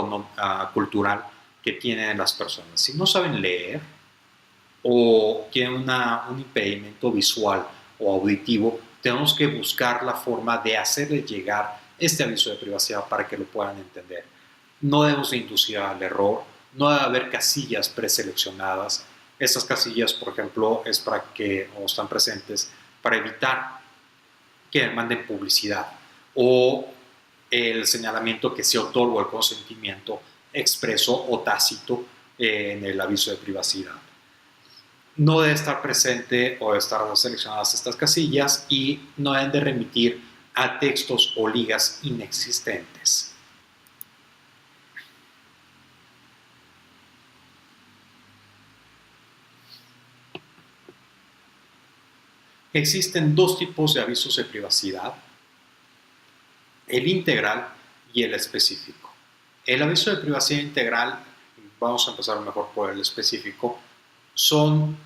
cultural que tienen las personas. Si no saben leer o tienen un impedimento visual o auditivo, tenemos que buscar la forma de hacerles llegar este aviso de privacidad para que lo puedan entender. No debemos de inducir al error, no debe haber casillas preseleccionadas. Estas casillas, por ejemplo, están presentes para evitar que manden publicidad, o el señalamiento que se otorga el consentimiento expreso o tácito en el aviso de privacidad. No debe estar presente o estar seleccionadas estas casillas, y no deben de remitir a textos o ligas inexistentes. Existen dos tipos de avisos de privacidad: el integral y el específico. El aviso de privacidad integral, vamos a empezar mejor por el específico, son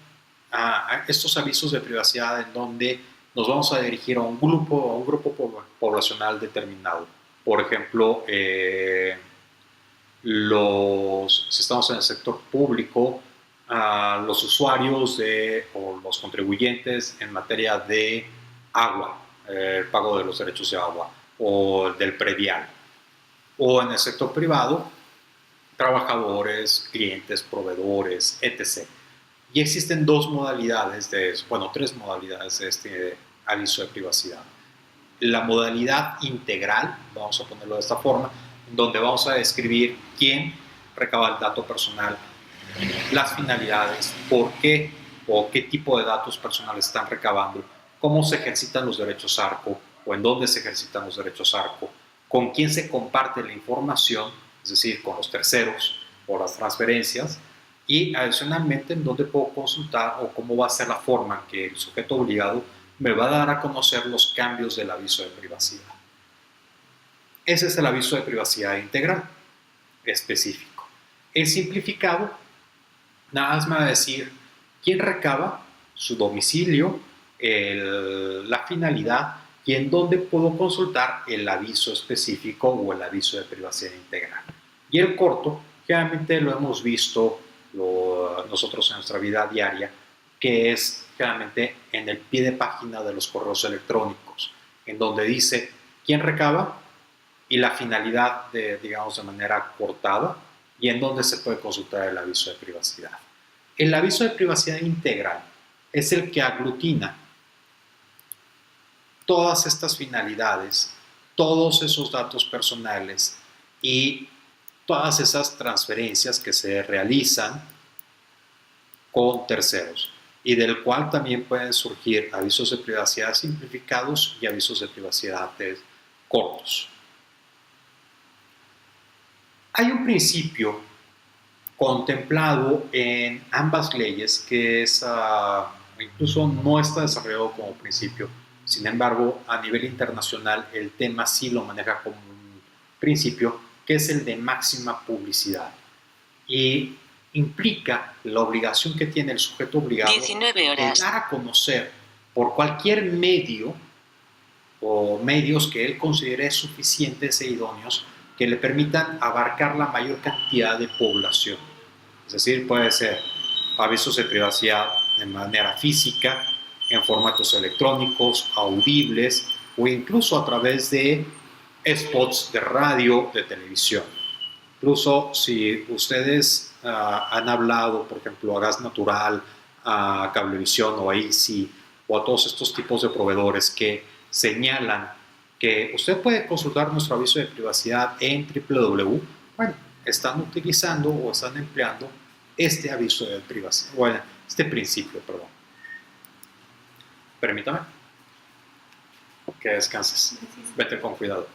estos avisos de privacidad en donde nos vamos a dirigir a un grupo poblacional determinado. Por ejemplo, si estamos en el sector público, los usuarios o los contribuyentes en materia de agua, el pago de los derechos de agua o del predial. O en el sector privado, trabajadores, clientes, proveedores, etc. Y existen tres modalidades de este aviso de privacidad. La modalidad integral, vamos a ponerlo de esta forma, donde vamos a describir quién recaba el dato personal, las finalidades, por qué o qué tipo de datos personales están recabando, cómo se ejercitan los derechos ARCO o en dónde se ejercitan los derechos ARCO, con quién se comparte la información, es decir, con los terceros o las transferencias, y adicionalmente en dónde puedo consultar o cómo va a ser la forma en que el sujeto obligado me va a dar a conocer los cambios del aviso de privacidad. Ese es el aviso de privacidad integral específico. El simplificado nada más me va a decir quién recaba, su domicilio, la finalidad y en dónde puedo consultar el aviso específico o el aviso de privacidad integral. Y el corto, generalmente lo hemos visto nosotros en nuestra vida diaria, que es generalmente en el pie de página de los correos electrónicos, en donde dice quién recaba y la finalidad, digamos de manera cortada, y en dónde se puede consultar el aviso de privacidad. El aviso de privacidad integral es el que aglutina todas estas finalidades, todos esos datos personales y todas esas transferencias que se realizan con terceros, y del cual también pueden surgir avisos de privacidad simplificados y avisos de privacidad cortos. Hay un principio contemplado en ambas leyes que es, incluso no está desarrollado como principio. Sin embargo, a nivel internacional el tema sí lo maneja como un principio, que es el de máxima publicidad. Y implica la obligación que tiene el sujeto obligado 19 horas. de dar a conocer por cualquier medio o medios que él considere suficientes e idóneos que le permitan abarcar la mayor cantidad de población. Es decir, puede ser avisos de privacidad de manera física, en formatos electrónicos, audibles o incluso a través de spots de radio, de televisión. Incluso si ustedes han hablado, por ejemplo, a Gas Natural, a Cablevisión o a Easy o a todos estos tipos de proveedores que señalan que usted puede consultar nuestro aviso de privacidad en www, bueno, están utilizando o están empleando este aviso de privacidad, bueno, este principio, perdón. Permítame. Que descanses. Vete con cuidado.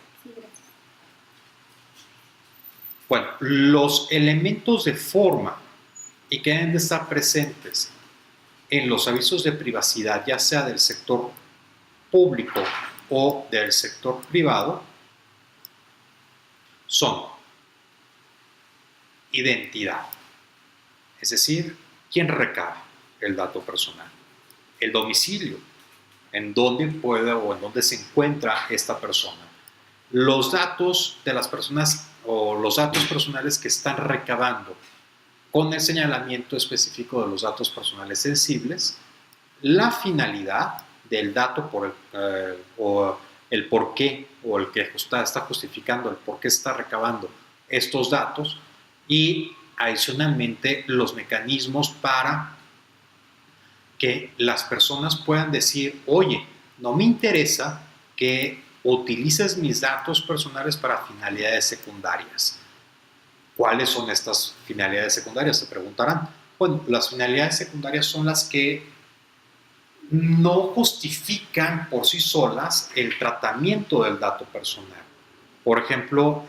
Bueno, los elementos de forma y que deben de estar presentes en los avisos de privacidad, ya sea del sector público o del sector privado, son identidad, es decir, quién recaba el dato personal, el domicilio, en dónde puede o en dónde se encuentra esta persona, los datos de las personas o los datos personales que están recabando con el señalamiento específico de los datos personales sensibles, la finalidad del dato o el por qué o el que está justificando el por qué está recabando estos datos y adicionalmente los mecanismos para que las personas puedan decir, oye, no me interesa que utilices mis datos personales para finalidades secundarias. ¿Cuáles son estas finalidades secundarias? Se preguntarán. Bueno, las finalidades secundarias son las que no justifican por sí solas el tratamiento del dato personal. Por ejemplo,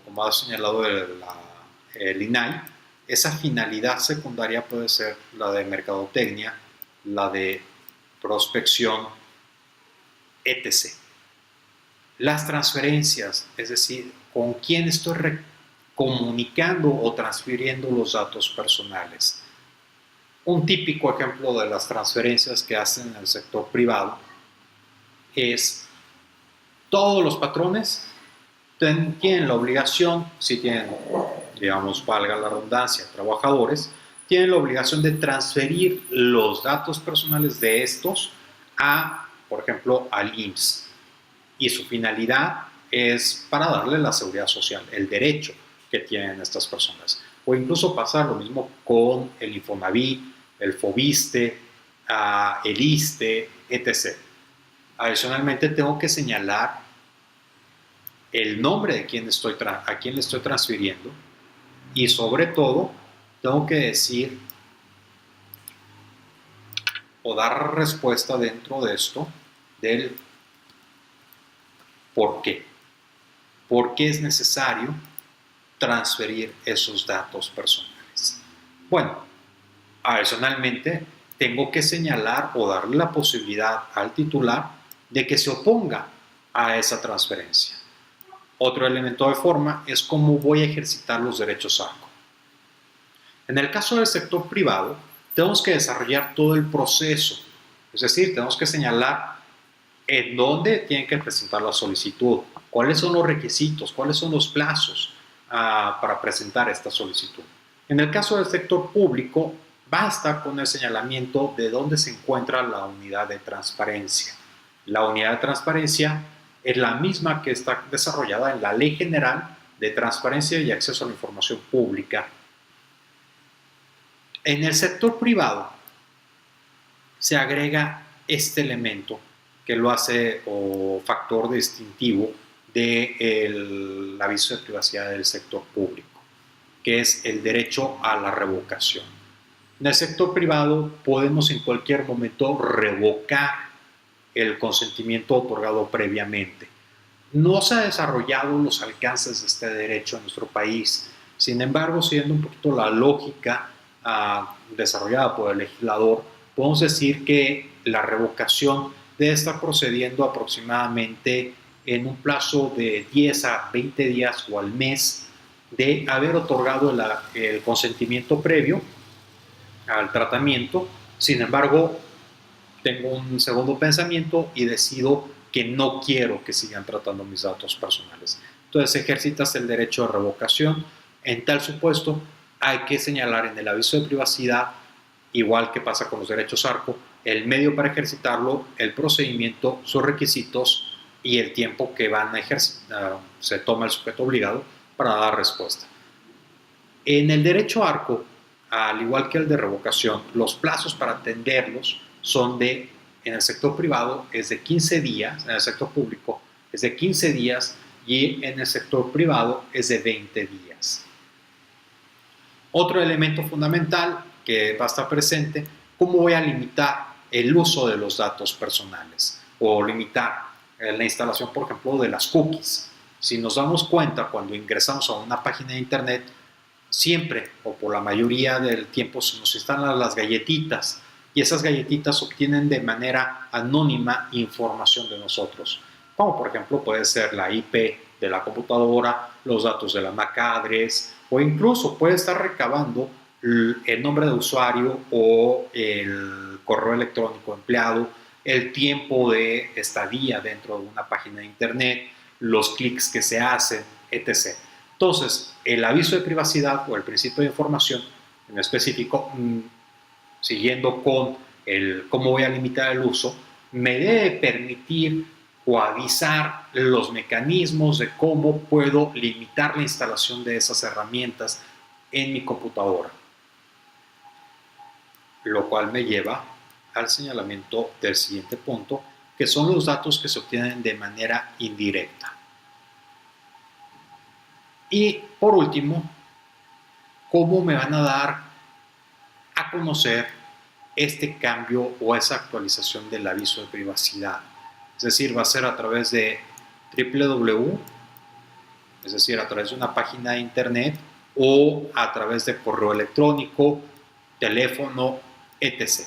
como ha señalado el INAI, esa finalidad secundaria puede ser la de mercadotecnia, la de prospección, etc. Las transferencias, es decir, con quién estoy comunicando o transfiriendo los datos personales. Un típico ejemplo de las transferencias que hacen en el sector privado es todos los patrones tienen la obligación, si tienen, digamos, valga la redundancia, trabajadores, tienen la obligación de transferir los datos personales de estos por ejemplo, al IMSS. Y su finalidad es para darle la seguridad social, el derecho que tienen estas personas. O incluso pasar lo mismo con el Infonavit, el Fobiste, el ISSSTE, etc. Adicionalmente, tengo que señalar el nombre de a quién le estoy transfiriendo y sobre todo tengo que decir o dar respuesta dentro de esto del por qué. ¿Por qué es necesario transferir esos datos personales? Bueno, adicionalmente tengo que señalar o darle la posibilidad al titular de que se oponga a esa transferencia. Otro elemento de forma es cómo voy a ejercitar los derechos ARCO. En el caso del sector privado, tenemos que desarrollar todo el proceso, es decir, tenemos que señalar en dónde tienen que presentar la solicitud, cuáles son los requisitos, cuáles son los plazos para presentar esta solicitud. En el caso del sector público, basta con el señalamiento de dónde se encuentra la unidad de transparencia. La unidad de transparencia es la misma que está desarrollada en la Ley General de transparencia y acceso a la información pública. En el sector privado se agrega este elemento que lo hace o factor distintivo del aviso de privacidad del sector público, que es el derecho a la revocación. En el sector privado podemos en cualquier momento revocar el consentimiento otorgado previamente. No se ha desarrollado los alcances de este derecho en nuestro país. Sin embargo, siguiendo un poquito la lógica desarrollada por el legislador, podemos decir que la revocación debe estar procediendo aproximadamente en un plazo de 10 a 20 días o al mes de haber otorgado el consentimiento previo al tratamiento. Sin embargo, tengo un segundo pensamiento y decido que no quiero que sigan tratando mis datos personales. Entonces ejercitas el derecho de revocación. En tal supuesto, hay que señalar en el aviso de privacidad, igual que pasa con los derechos ARCO, el medio para ejercitarlo, el procedimiento, sus requisitos y el tiempo que se toma el sujeto obligado para dar respuesta. En el derecho ARCO, al igual que el de revocación, los plazos para atenderlos son en el sector privado es de 15 días, en el sector público es de 15 días y en el sector privado es de 20 días. Otro elemento fundamental que va a estar presente, ¿cómo voy a limitar el uso de los datos personales? O limitar la instalación, por ejemplo, de las cookies. Si nos damos cuenta cuando ingresamos a una página de internet, siempre o por la mayoría del tiempo se nos instalan las galletitas y esas galletitas obtienen de manera anónima información de nosotros, como por ejemplo puede ser la IP de la computadora, los datos de la MAC address o incluso puede estar recabando el nombre de usuario o el correo electrónico empleado, el tiempo de estadía dentro de una página de internet, los clics que se hacen, etc. Entonces, el aviso de privacidad o el principio de información en específico, siguiendo con cómo voy a limitar el uso, me debe permitir o avisar los mecanismos de cómo puedo limitar la instalación de esas herramientas en mi computadora. Lo cual me lleva al señalamiento del siguiente punto, que son los datos que se obtienen de manera indirecta. Y por último, ¿cómo me van a dar a conocer este cambio o esa actualización del aviso de privacidad? Es decir, va a ser a través de www, es decir, a través de una página de internet o a través de correo electrónico, teléfono, etc.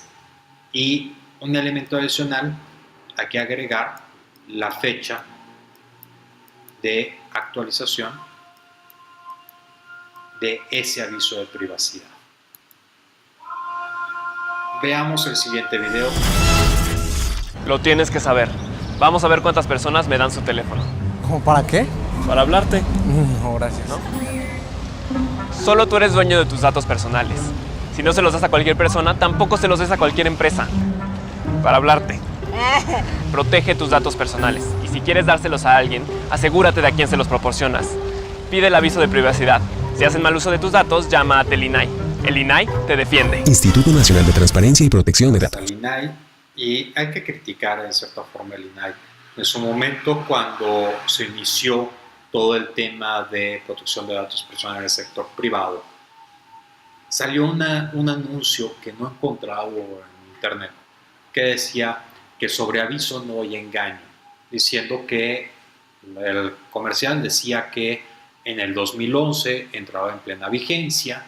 Y un elemento adicional, hay que agregar la fecha de actualización de ese aviso de privacidad. Veamos el siguiente video. Lo tienes que saber. Vamos a ver cuántas personas me dan su teléfono. ¿Cómo para qué? Para hablarte. No, gracias. ¿No? Solo tú eres dueño de tus datos personales. Si no se los das a cualquier persona, tampoco se los des a cualquier empresa. Para hablarte. Protege tus datos personales. Y si quieres dárselos a alguien, asegúrate de a quién se los proporcionas. Pide el aviso de privacidad. Si hacen mal uso de tus datos, llama a el INAI. El INAI te defiende. Instituto Nacional de Transparencia y Protección de Datos. El INAI, y hay que criticar en cierta forma el INAI. En su momento, cuando se inició todo el tema de protección de datos personales en el sector privado, salió un anuncio que no he encontrado en internet, que decía que sobre aviso no hay engaño, diciendo que el comercial decía que en el 2011 entraba en plena vigencia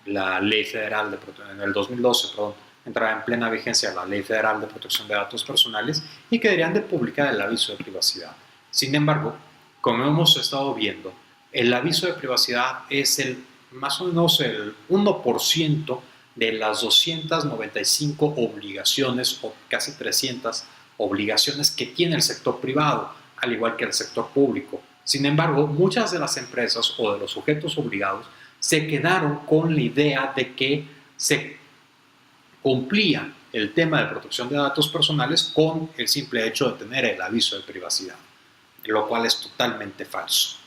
la Ley Federal de Protección, en el 2012, perdón, entraba en plena vigencia la Ley Federal de Protección de Datos Personales y que deberían de publicar el aviso de privacidad. Sin embargo, como hemos estado viendo, el aviso de privacidad es más o menos el 1% de las 295 obligaciones o casi 300 obligaciones que tiene el sector privado, al igual que el sector público. Sin embargo, muchas de las empresas o de los sujetos obligados se quedaron con la idea de que se cumplía el tema de protección de datos personales con el simple hecho de tener el aviso de privacidad, lo cual es totalmente falso.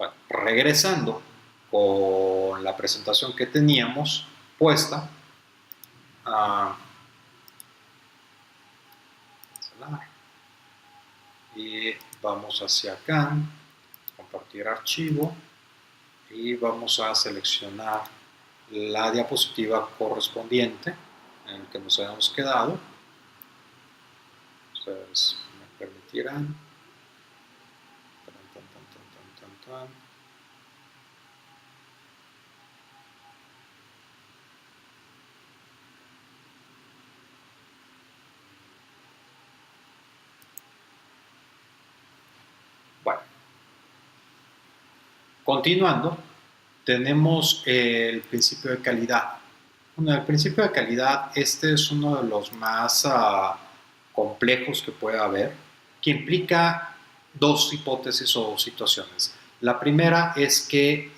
Bueno, regresando con la presentación que teníamos puesta, y vamos hacia acá, compartir archivo, y vamos a seleccionar la diapositiva correspondiente en la que nos habíamos quedado. Ustedes me permitirán. Bueno, continuando, tenemos el principio de calidad. Bueno, el principio de calidad, este es uno de los más complejos que puede haber, que implica dos hipótesis o situaciones. La primera es que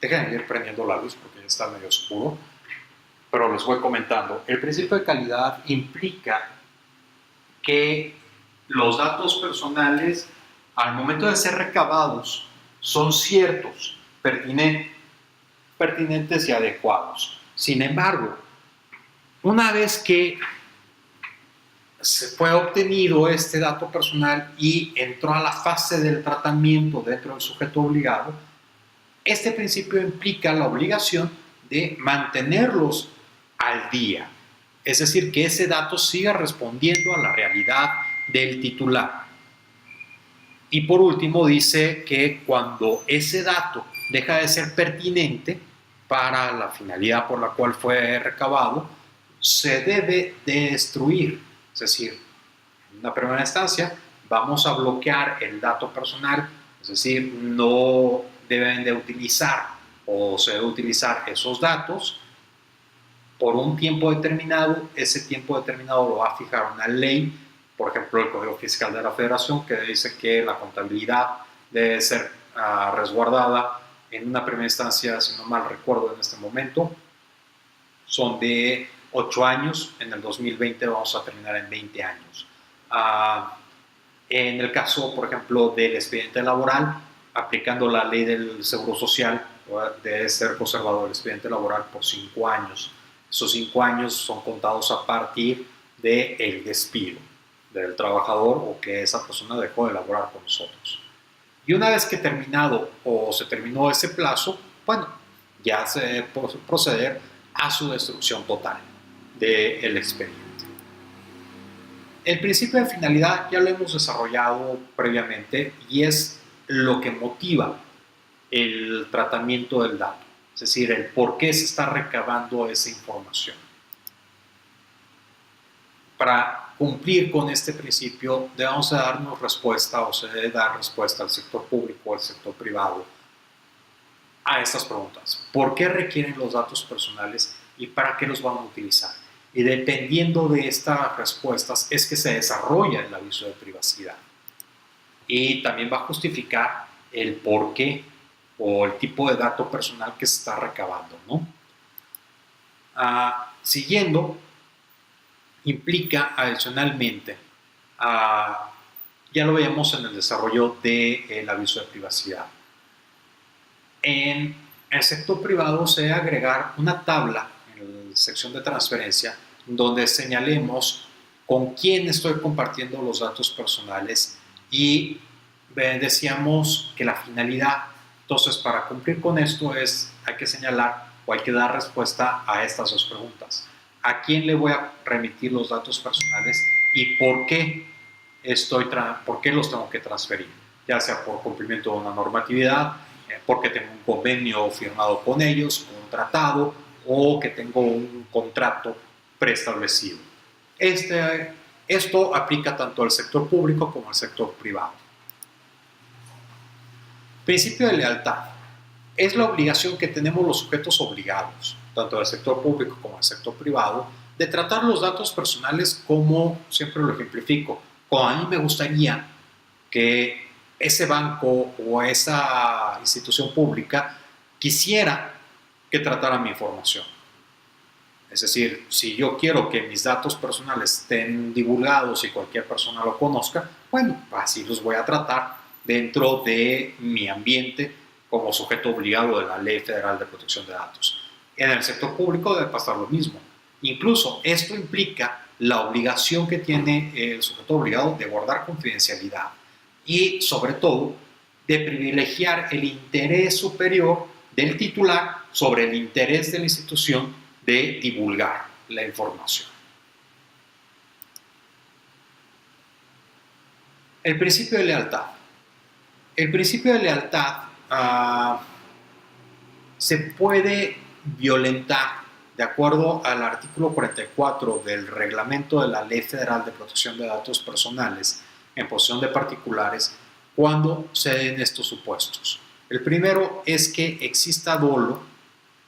déjenme ir prendiendo la luz porque ya está medio oscuro, pero les voy comentando. El principio de calidad implica que los datos personales, al momento de ser recabados, son ciertos, pertinentes y adecuados. Sin embargo, una vez que se fue obtenido este dato personal y entró a la fase del tratamiento dentro del sujeto obligado, este principio implica la obligación de mantenerlos al día. Es decir, que ese dato siga respondiendo a la realidad del titular. Y por último dice que cuando ese dato deja de ser pertinente para la finalidad por la cual fue recabado, se debe destruir. Es decir, en una primera instancia vamos a bloquear el dato personal, es decir, no deben de utilizar o se debe utilizar esos datos por un tiempo determinado. Ese tiempo determinado lo va a fijar una ley, por ejemplo el Código Fiscal de la Federación, que dice que la contabilidad debe ser resguardada en una primera instancia, si no mal recuerdo en este momento, son de 8 años, en el 2020 vamos a terminar en 20 años. En el caso, por ejemplo, del expediente laboral, aplicando la ley del Seguro Social, debe ser conservado el expediente laboral por 5 años. Esos 5 años son contados a partir del despido del trabajador o que esa persona dejó de laborar con nosotros. Y una vez que terminado o se terminó ese plazo, bueno, ya se debe proceder a su destrucción total del expediente. El principio de finalidad ya lo hemos desarrollado previamente y es lo que motiva el tratamiento del dato, es decir, el por qué se está recabando esa información. Para cumplir con este principio debemos darnos respuesta o se debe dar respuesta al sector público o al sector privado a estas preguntas. ¿Por qué requieren los datos personales y para qué los van a utilizar? Y dependiendo de estas respuestas es que se desarrolla el aviso de privacidad. Y también va a justificar el por qué o el tipo de dato personal que se está recabando, ¿no? Siguiendo, implica adicionalmente, ya lo veíamos en el desarrollo del aviso de privacidad. En el sector privado se debe agregar una tabla en la sección de transferencia donde señalemos con quién estoy compartiendo los datos personales y decíamos que la finalidad, entonces para cumplir con esto hay que señalar o hay que dar respuesta a estas dos preguntas. ¿A quién le voy a remitir los datos personales y por qué los tengo que transferir? Ya sea por cumplimiento de una normatividad, porque tengo un convenio firmado con ellos, un tratado o que tengo un contrato preestablecido. Esto aplica tanto al sector público como al sector privado. Principio de lealtad. Es la obligación que tenemos los sujetos obligados, tanto del sector público como del sector privado, de tratar los datos personales como, siempre lo ejemplifico, como a mí me gustaría que ese banco o esa institución pública quisiera que tratara mi información. Es decir, si yo quiero que mis datos personales estén divulgados y cualquier persona lo conozca, bueno, así los voy a tratar dentro de mi ambiente como sujeto obligado de la Ley Federal de Protección de Datos. En el sector público debe pasar lo mismo. Incluso esto implica la obligación que tiene el sujeto obligado de guardar confidencialidad y, sobre todo, de privilegiar el interés superior del titular sobre el interés de la institución de divulgar la información. El principio de lealtad. El principio de lealtad se puede violentar de acuerdo al artículo 44 del reglamento de la Ley Federal de Protección de Datos Personales en posesión de particulares cuando se den estos supuestos. El primero es que exista dolo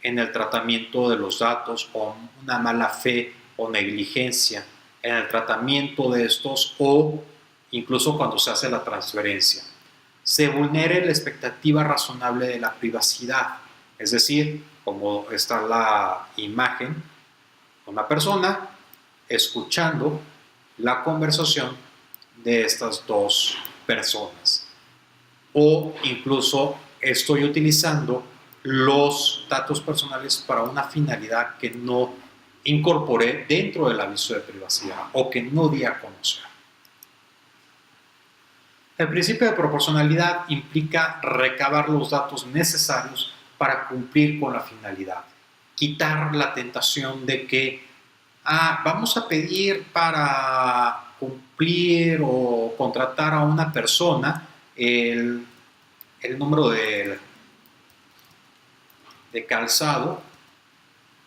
en el tratamiento de los datos o una mala fe o negligencia en el tratamiento de estos o incluso cuando se hace la transferencia. Se vulnere la expectativa razonable de la privacidad, es decir, como está la imagen, una persona escuchando la conversación de estas dos personas. O incluso estoy utilizando los datos personales para una finalidad que no incorporé dentro del aviso de privacidad o que no di a conocer. El principio de proporcionalidad implica recabar los datos necesarios para cumplir con la finalidad. Quitar la tentación de que vamos a pedir para cumplir o contratar a una persona el número de calzado,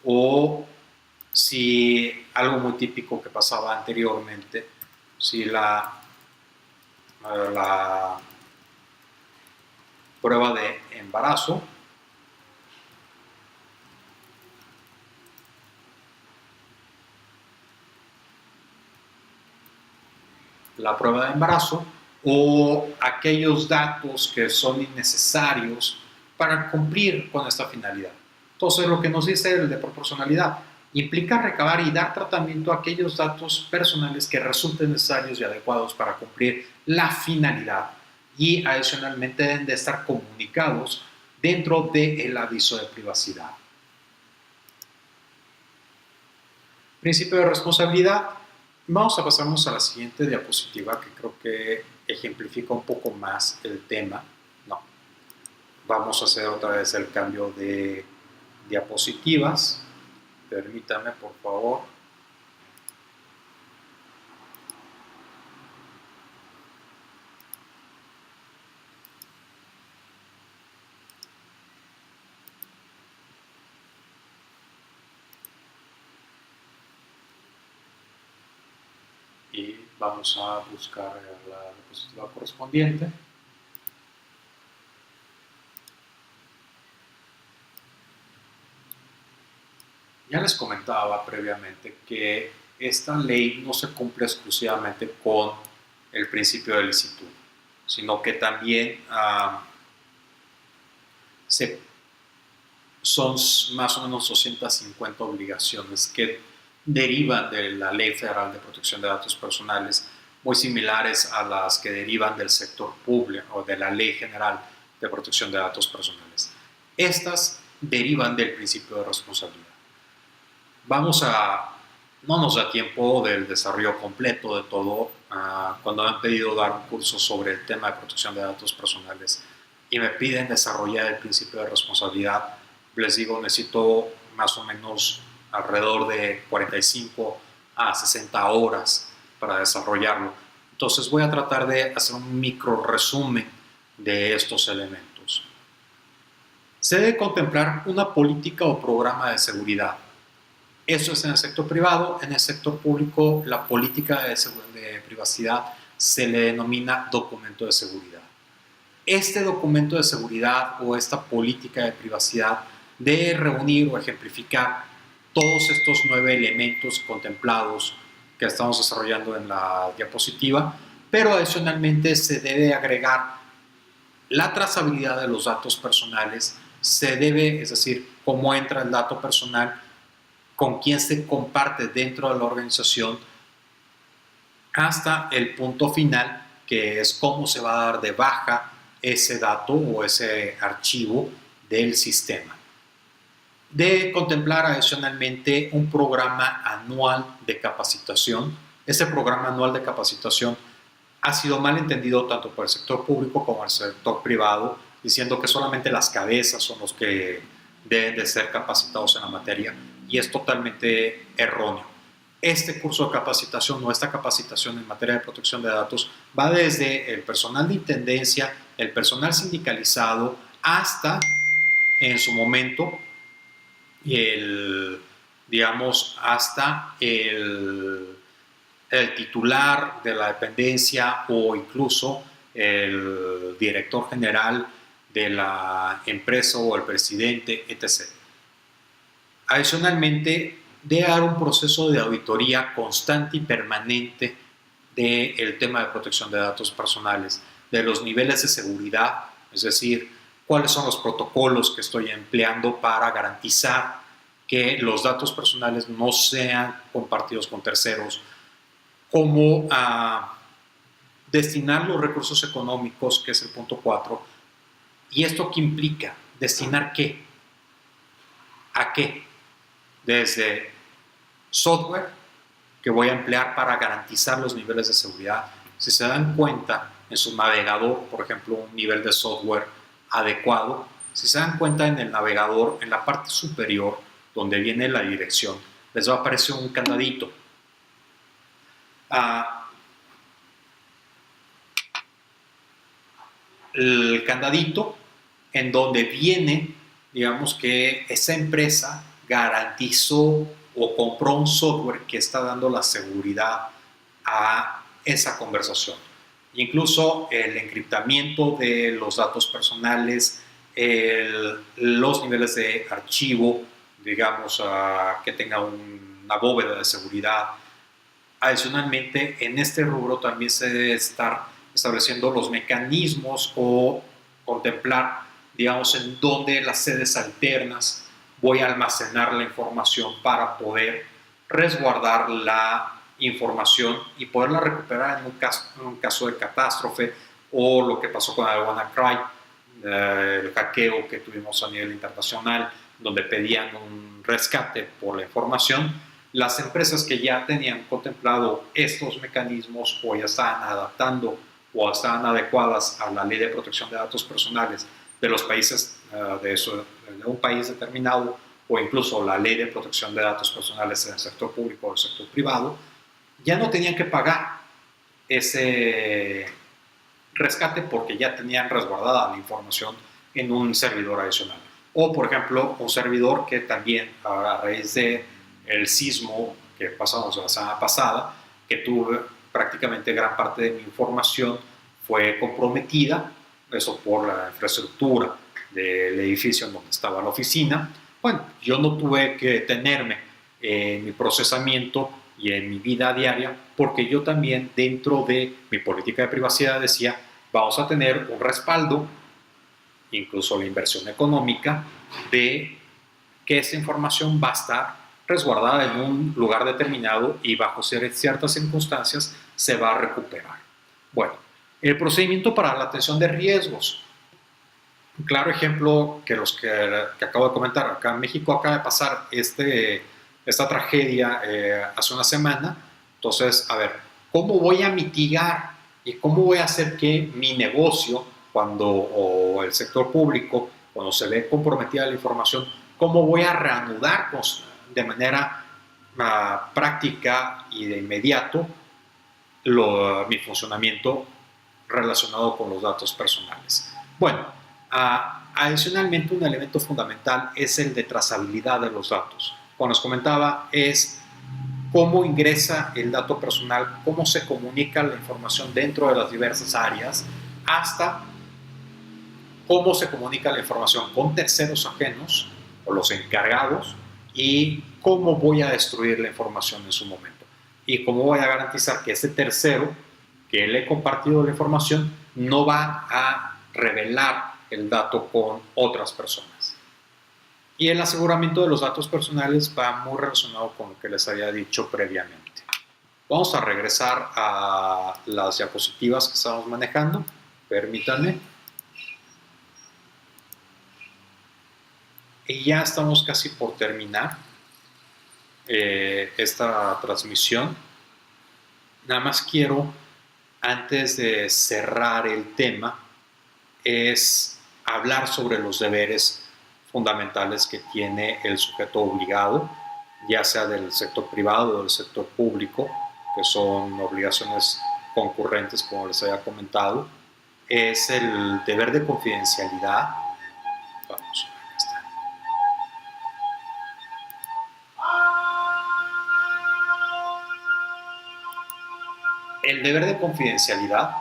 o si algo muy típico que pasaba anteriormente, si la prueba de embarazo, o aquellos datos que son innecesarios para cumplir con esta finalidad. Entonces, lo que nos dice el de proporcionalidad implica recabar y dar tratamiento a aquellos datos personales que resulten necesarios y adecuados para cumplir la finalidad, y adicionalmente deben de estar comunicados dentro del aviso de privacidad. Principio de responsabilidad. Vamos a pasarnos a la siguiente diapositiva, que creo que ejemplifica un poco más el tema. Vamos a hacer otra vez el cambio de diapositivas. Permítame, por favor. Y vamos a buscar la diapositiva correspondiente. Ya les comentaba previamente que esta ley no se cumple exclusivamente con el principio de licitud, sino que también son más o menos 250 obligaciones que derivan de la Ley Federal de Protección de Datos Personales, muy similares a las que derivan del sector público o de la Ley General de Protección de Datos Personales. Estas derivan del principio de responsabilidad. No nos da tiempo del desarrollo completo de todo. Cuando me han pedido dar un curso sobre el tema de protección de datos personales y me piden desarrollar el principio de responsabilidad, les digo, necesito más o menos alrededor de 45 a 60 horas para desarrollarlo. Entonces voy a tratar de hacer un micro resumen de estos elementos. Se debe contemplar una política o programa de seguridad. Eso es en el sector privado. En el sector público, la política de privacidad se le denomina documento de seguridad. Este documento de seguridad o esta política de privacidad debe reunir o ejemplificar todos estos 9 elementos contemplados que estamos desarrollando en la diapositiva, pero adicionalmente se debe agregar la trazabilidad de los datos personales, es decir, cómo entra el dato personal, con quién se comparte dentro de la organización, hasta el punto final que es cómo se va a dar de baja ese dato o ese archivo del sistema. De contemplar adicionalmente un programa anual de capacitación. Ese programa anual de capacitación ha sido mal entendido tanto por el sector público como el sector privado, diciendo que solamente las cabezas son los que deben de ser capacitados en la materia, y es totalmente erróneo. Este curso de capacitación o esta capacitación en materia de protección de datos va desde el personal de intendencia, el personal sindicalizado, hasta en su momento hasta el titular de la dependencia o incluso el director general de la empresa o el presidente, etc. Adicionalmente, debe haber un proceso de auditoría constante y permanente del tema de protección de datos personales, de los niveles de seguridad, es decir, cuáles son los protocolos que estoy empleando para garantizar que los datos personales no sean compartidos con terceros, cómo destinar los recursos económicos, que es el punto 4. ¿Y esto qué implica? ¿Destinar qué? ¿A qué? Desde software que voy a emplear para garantizar los niveles de seguridad. Si se dan cuenta en su navegador, por ejemplo, un nivel de software adecuado, si se dan cuenta en el navegador, en la parte superior, donde viene la dirección, les va a aparecer un candadito. El candadito en donde viene, digamos, que esa empresa garantizó o compró un software que está dando la seguridad a esa conversación. Incluso el encriptamiento de los datos personales, los niveles de archivo, digamos, que tenga una bóveda de seguridad. Adicionalmente, en este rubro también se debe estar estableciendo los mecanismos o contemplar, digamos, en dónde las sedes alternas voy a almacenar la información para poder resguardar la información y poderla recuperar en un caso de catástrofe, o lo que pasó con el WannaCry, el hackeo que tuvimos a nivel internacional, donde pedían un rescate por la información. Las empresas que ya tenían contemplado estos mecanismos o ya estaban adaptando o estaban adecuadas a la ley de protección de datos personales de los países de un país determinado, o incluso la ley de protección de datos personales en el sector público o el sector privado, ya no tenían que pagar ese rescate porque ya tenían resguardada la información en un servidor adicional. O, por ejemplo, un servidor que también, a raíz del sismo que pasamos la semana pasada, que tuve prácticamente gran parte de mi información fue comprometida, eso por la infraestructura del edificio en donde estaba la oficina. Bueno, yo no tuve que detenerme en mi procesamiento y en mi vida diaria, porque yo también, dentro de mi política de privacidad, decía, vamos a tener un respaldo, incluso la inversión económica, de que esa información va a estar resguardada en un lugar determinado y bajo ciertas circunstancias se va a recuperar. Bueno, el procedimiento para la atención de riesgos. Un claro ejemplo que acabo de comentar, acá en México acaba de pasar esta tragedia hace una semana. Entonces, a ver, ¿cómo voy a mitigar y cómo voy a hacer que mi negocio, o el sector público, cuando se ve comprometida la información, cómo voy a reanudar de manera práctica y de inmediato mi funcionamiento relacionado con los datos personales? Bueno, adicionalmente, un elemento fundamental es el de trazabilidad de los datos. Como les comentaba, es cómo ingresa el dato personal, cómo se comunica la información dentro de las diversas áreas, hasta cómo se comunica la información con terceros ajenos o los encargados, y cómo voy a destruir la información en su momento, y cómo voy a garantizar que ese tercero que le he compartido la información no va a revelar el dato con otras personas. Y el aseguramiento de los datos personales va muy relacionado con lo que les había dicho previamente. Vamos a regresar a las diapositivas que estábamos manejando. Permítanme. Y ya estamos casi por terminar esta transmisión. Nada más quiero, antes de cerrar el tema, es hablar sobre los deberes fundamentales que tiene el sujeto obligado, ya sea del sector privado o del sector público, que son obligaciones concurrentes, como les había comentado. Es el deber de confidencialidad. Vamos, acá está. El deber de confidencialidad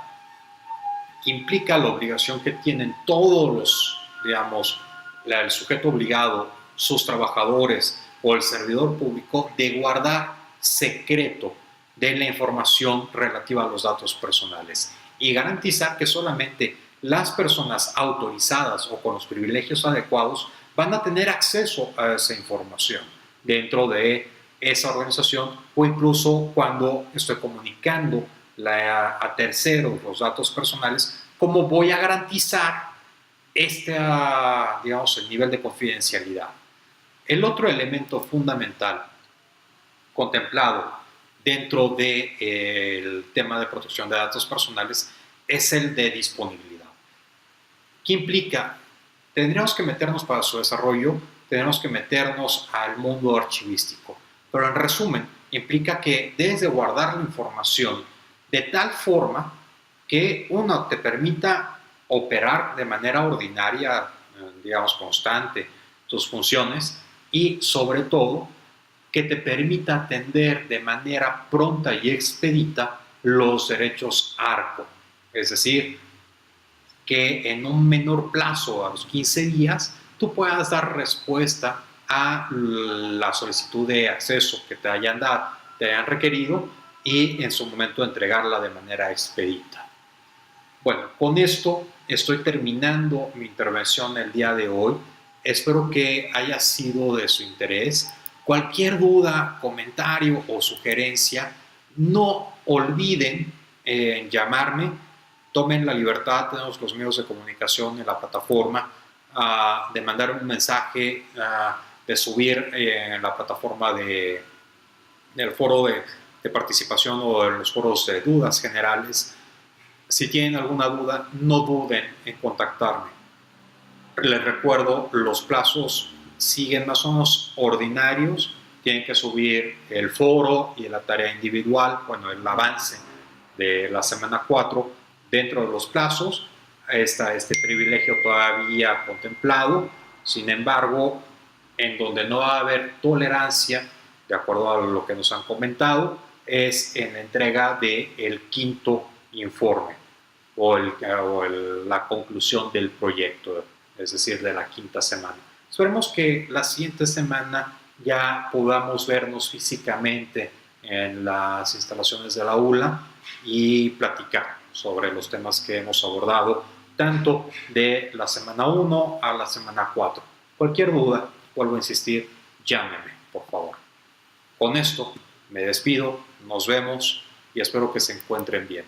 implica la obligación que tienen todos los, digamos, el sujeto obligado, sus trabajadores o el servidor público de guardar secreto de la información relativa a los datos personales y garantizar que solamente las personas autorizadas o con los privilegios adecuados van a tener acceso a esa información dentro de esa organización, o incluso cuando estoy comunicando a terceros los datos personales, ¿cómo voy a garantizar digamos, el nivel de confidencialidad? El otro elemento fundamental contemplado dentro del tema de protección de datos personales es el de disponibilidad. ¿Qué implica? Tendríamos que meternos para su desarrollo, tendríamos que meternos al mundo archivístico, pero en resumen, implica que debes de guardar la información de tal forma que uno te permita operar de manera ordinaria, digamos, constante, tus funciones, y sobre todo que te permita atender de manera pronta y expedita los derechos ARCO, es decir, que en un menor plazo, a los 15 días, tú puedas dar respuesta a la solicitud de acceso que te hayan requerido y en su momento entregarla de manera expedita. Bueno, con esto estoy terminando mi intervención el día de hoy. Espero que haya sido de su interés. Cualquier duda, comentario o sugerencia, no olviden llamarme. Tomen la libertad, tenemos los medios de comunicación en la plataforma, de mandar un mensaje, de subir en la plataforma del foro de participación o en los foros de dudas generales. Si tienen alguna duda, no duden en contactarme. Les recuerdo, los plazos siguen más o menos ordinarios. Tienen que subir el foro y la tarea individual, bueno, el avance de la semana 4 dentro de los plazos. Está este privilegio todavía contemplado. Sin embargo, en donde no va a haber tolerancia, de acuerdo a lo que nos han comentado, es en la entrega del quinto informe o la conclusión del proyecto, es decir, de la quinta semana. Esperemos que la siguiente semana ya podamos vernos físicamente en las instalaciones de la ULA y platicar sobre los temas que hemos abordado, tanto de la semana 1 a la semana 4. Cualquier duda, vuelvo a insistir, llámeme, por favor. Con esto me despido, nos vemos y espero que se encuentren bien.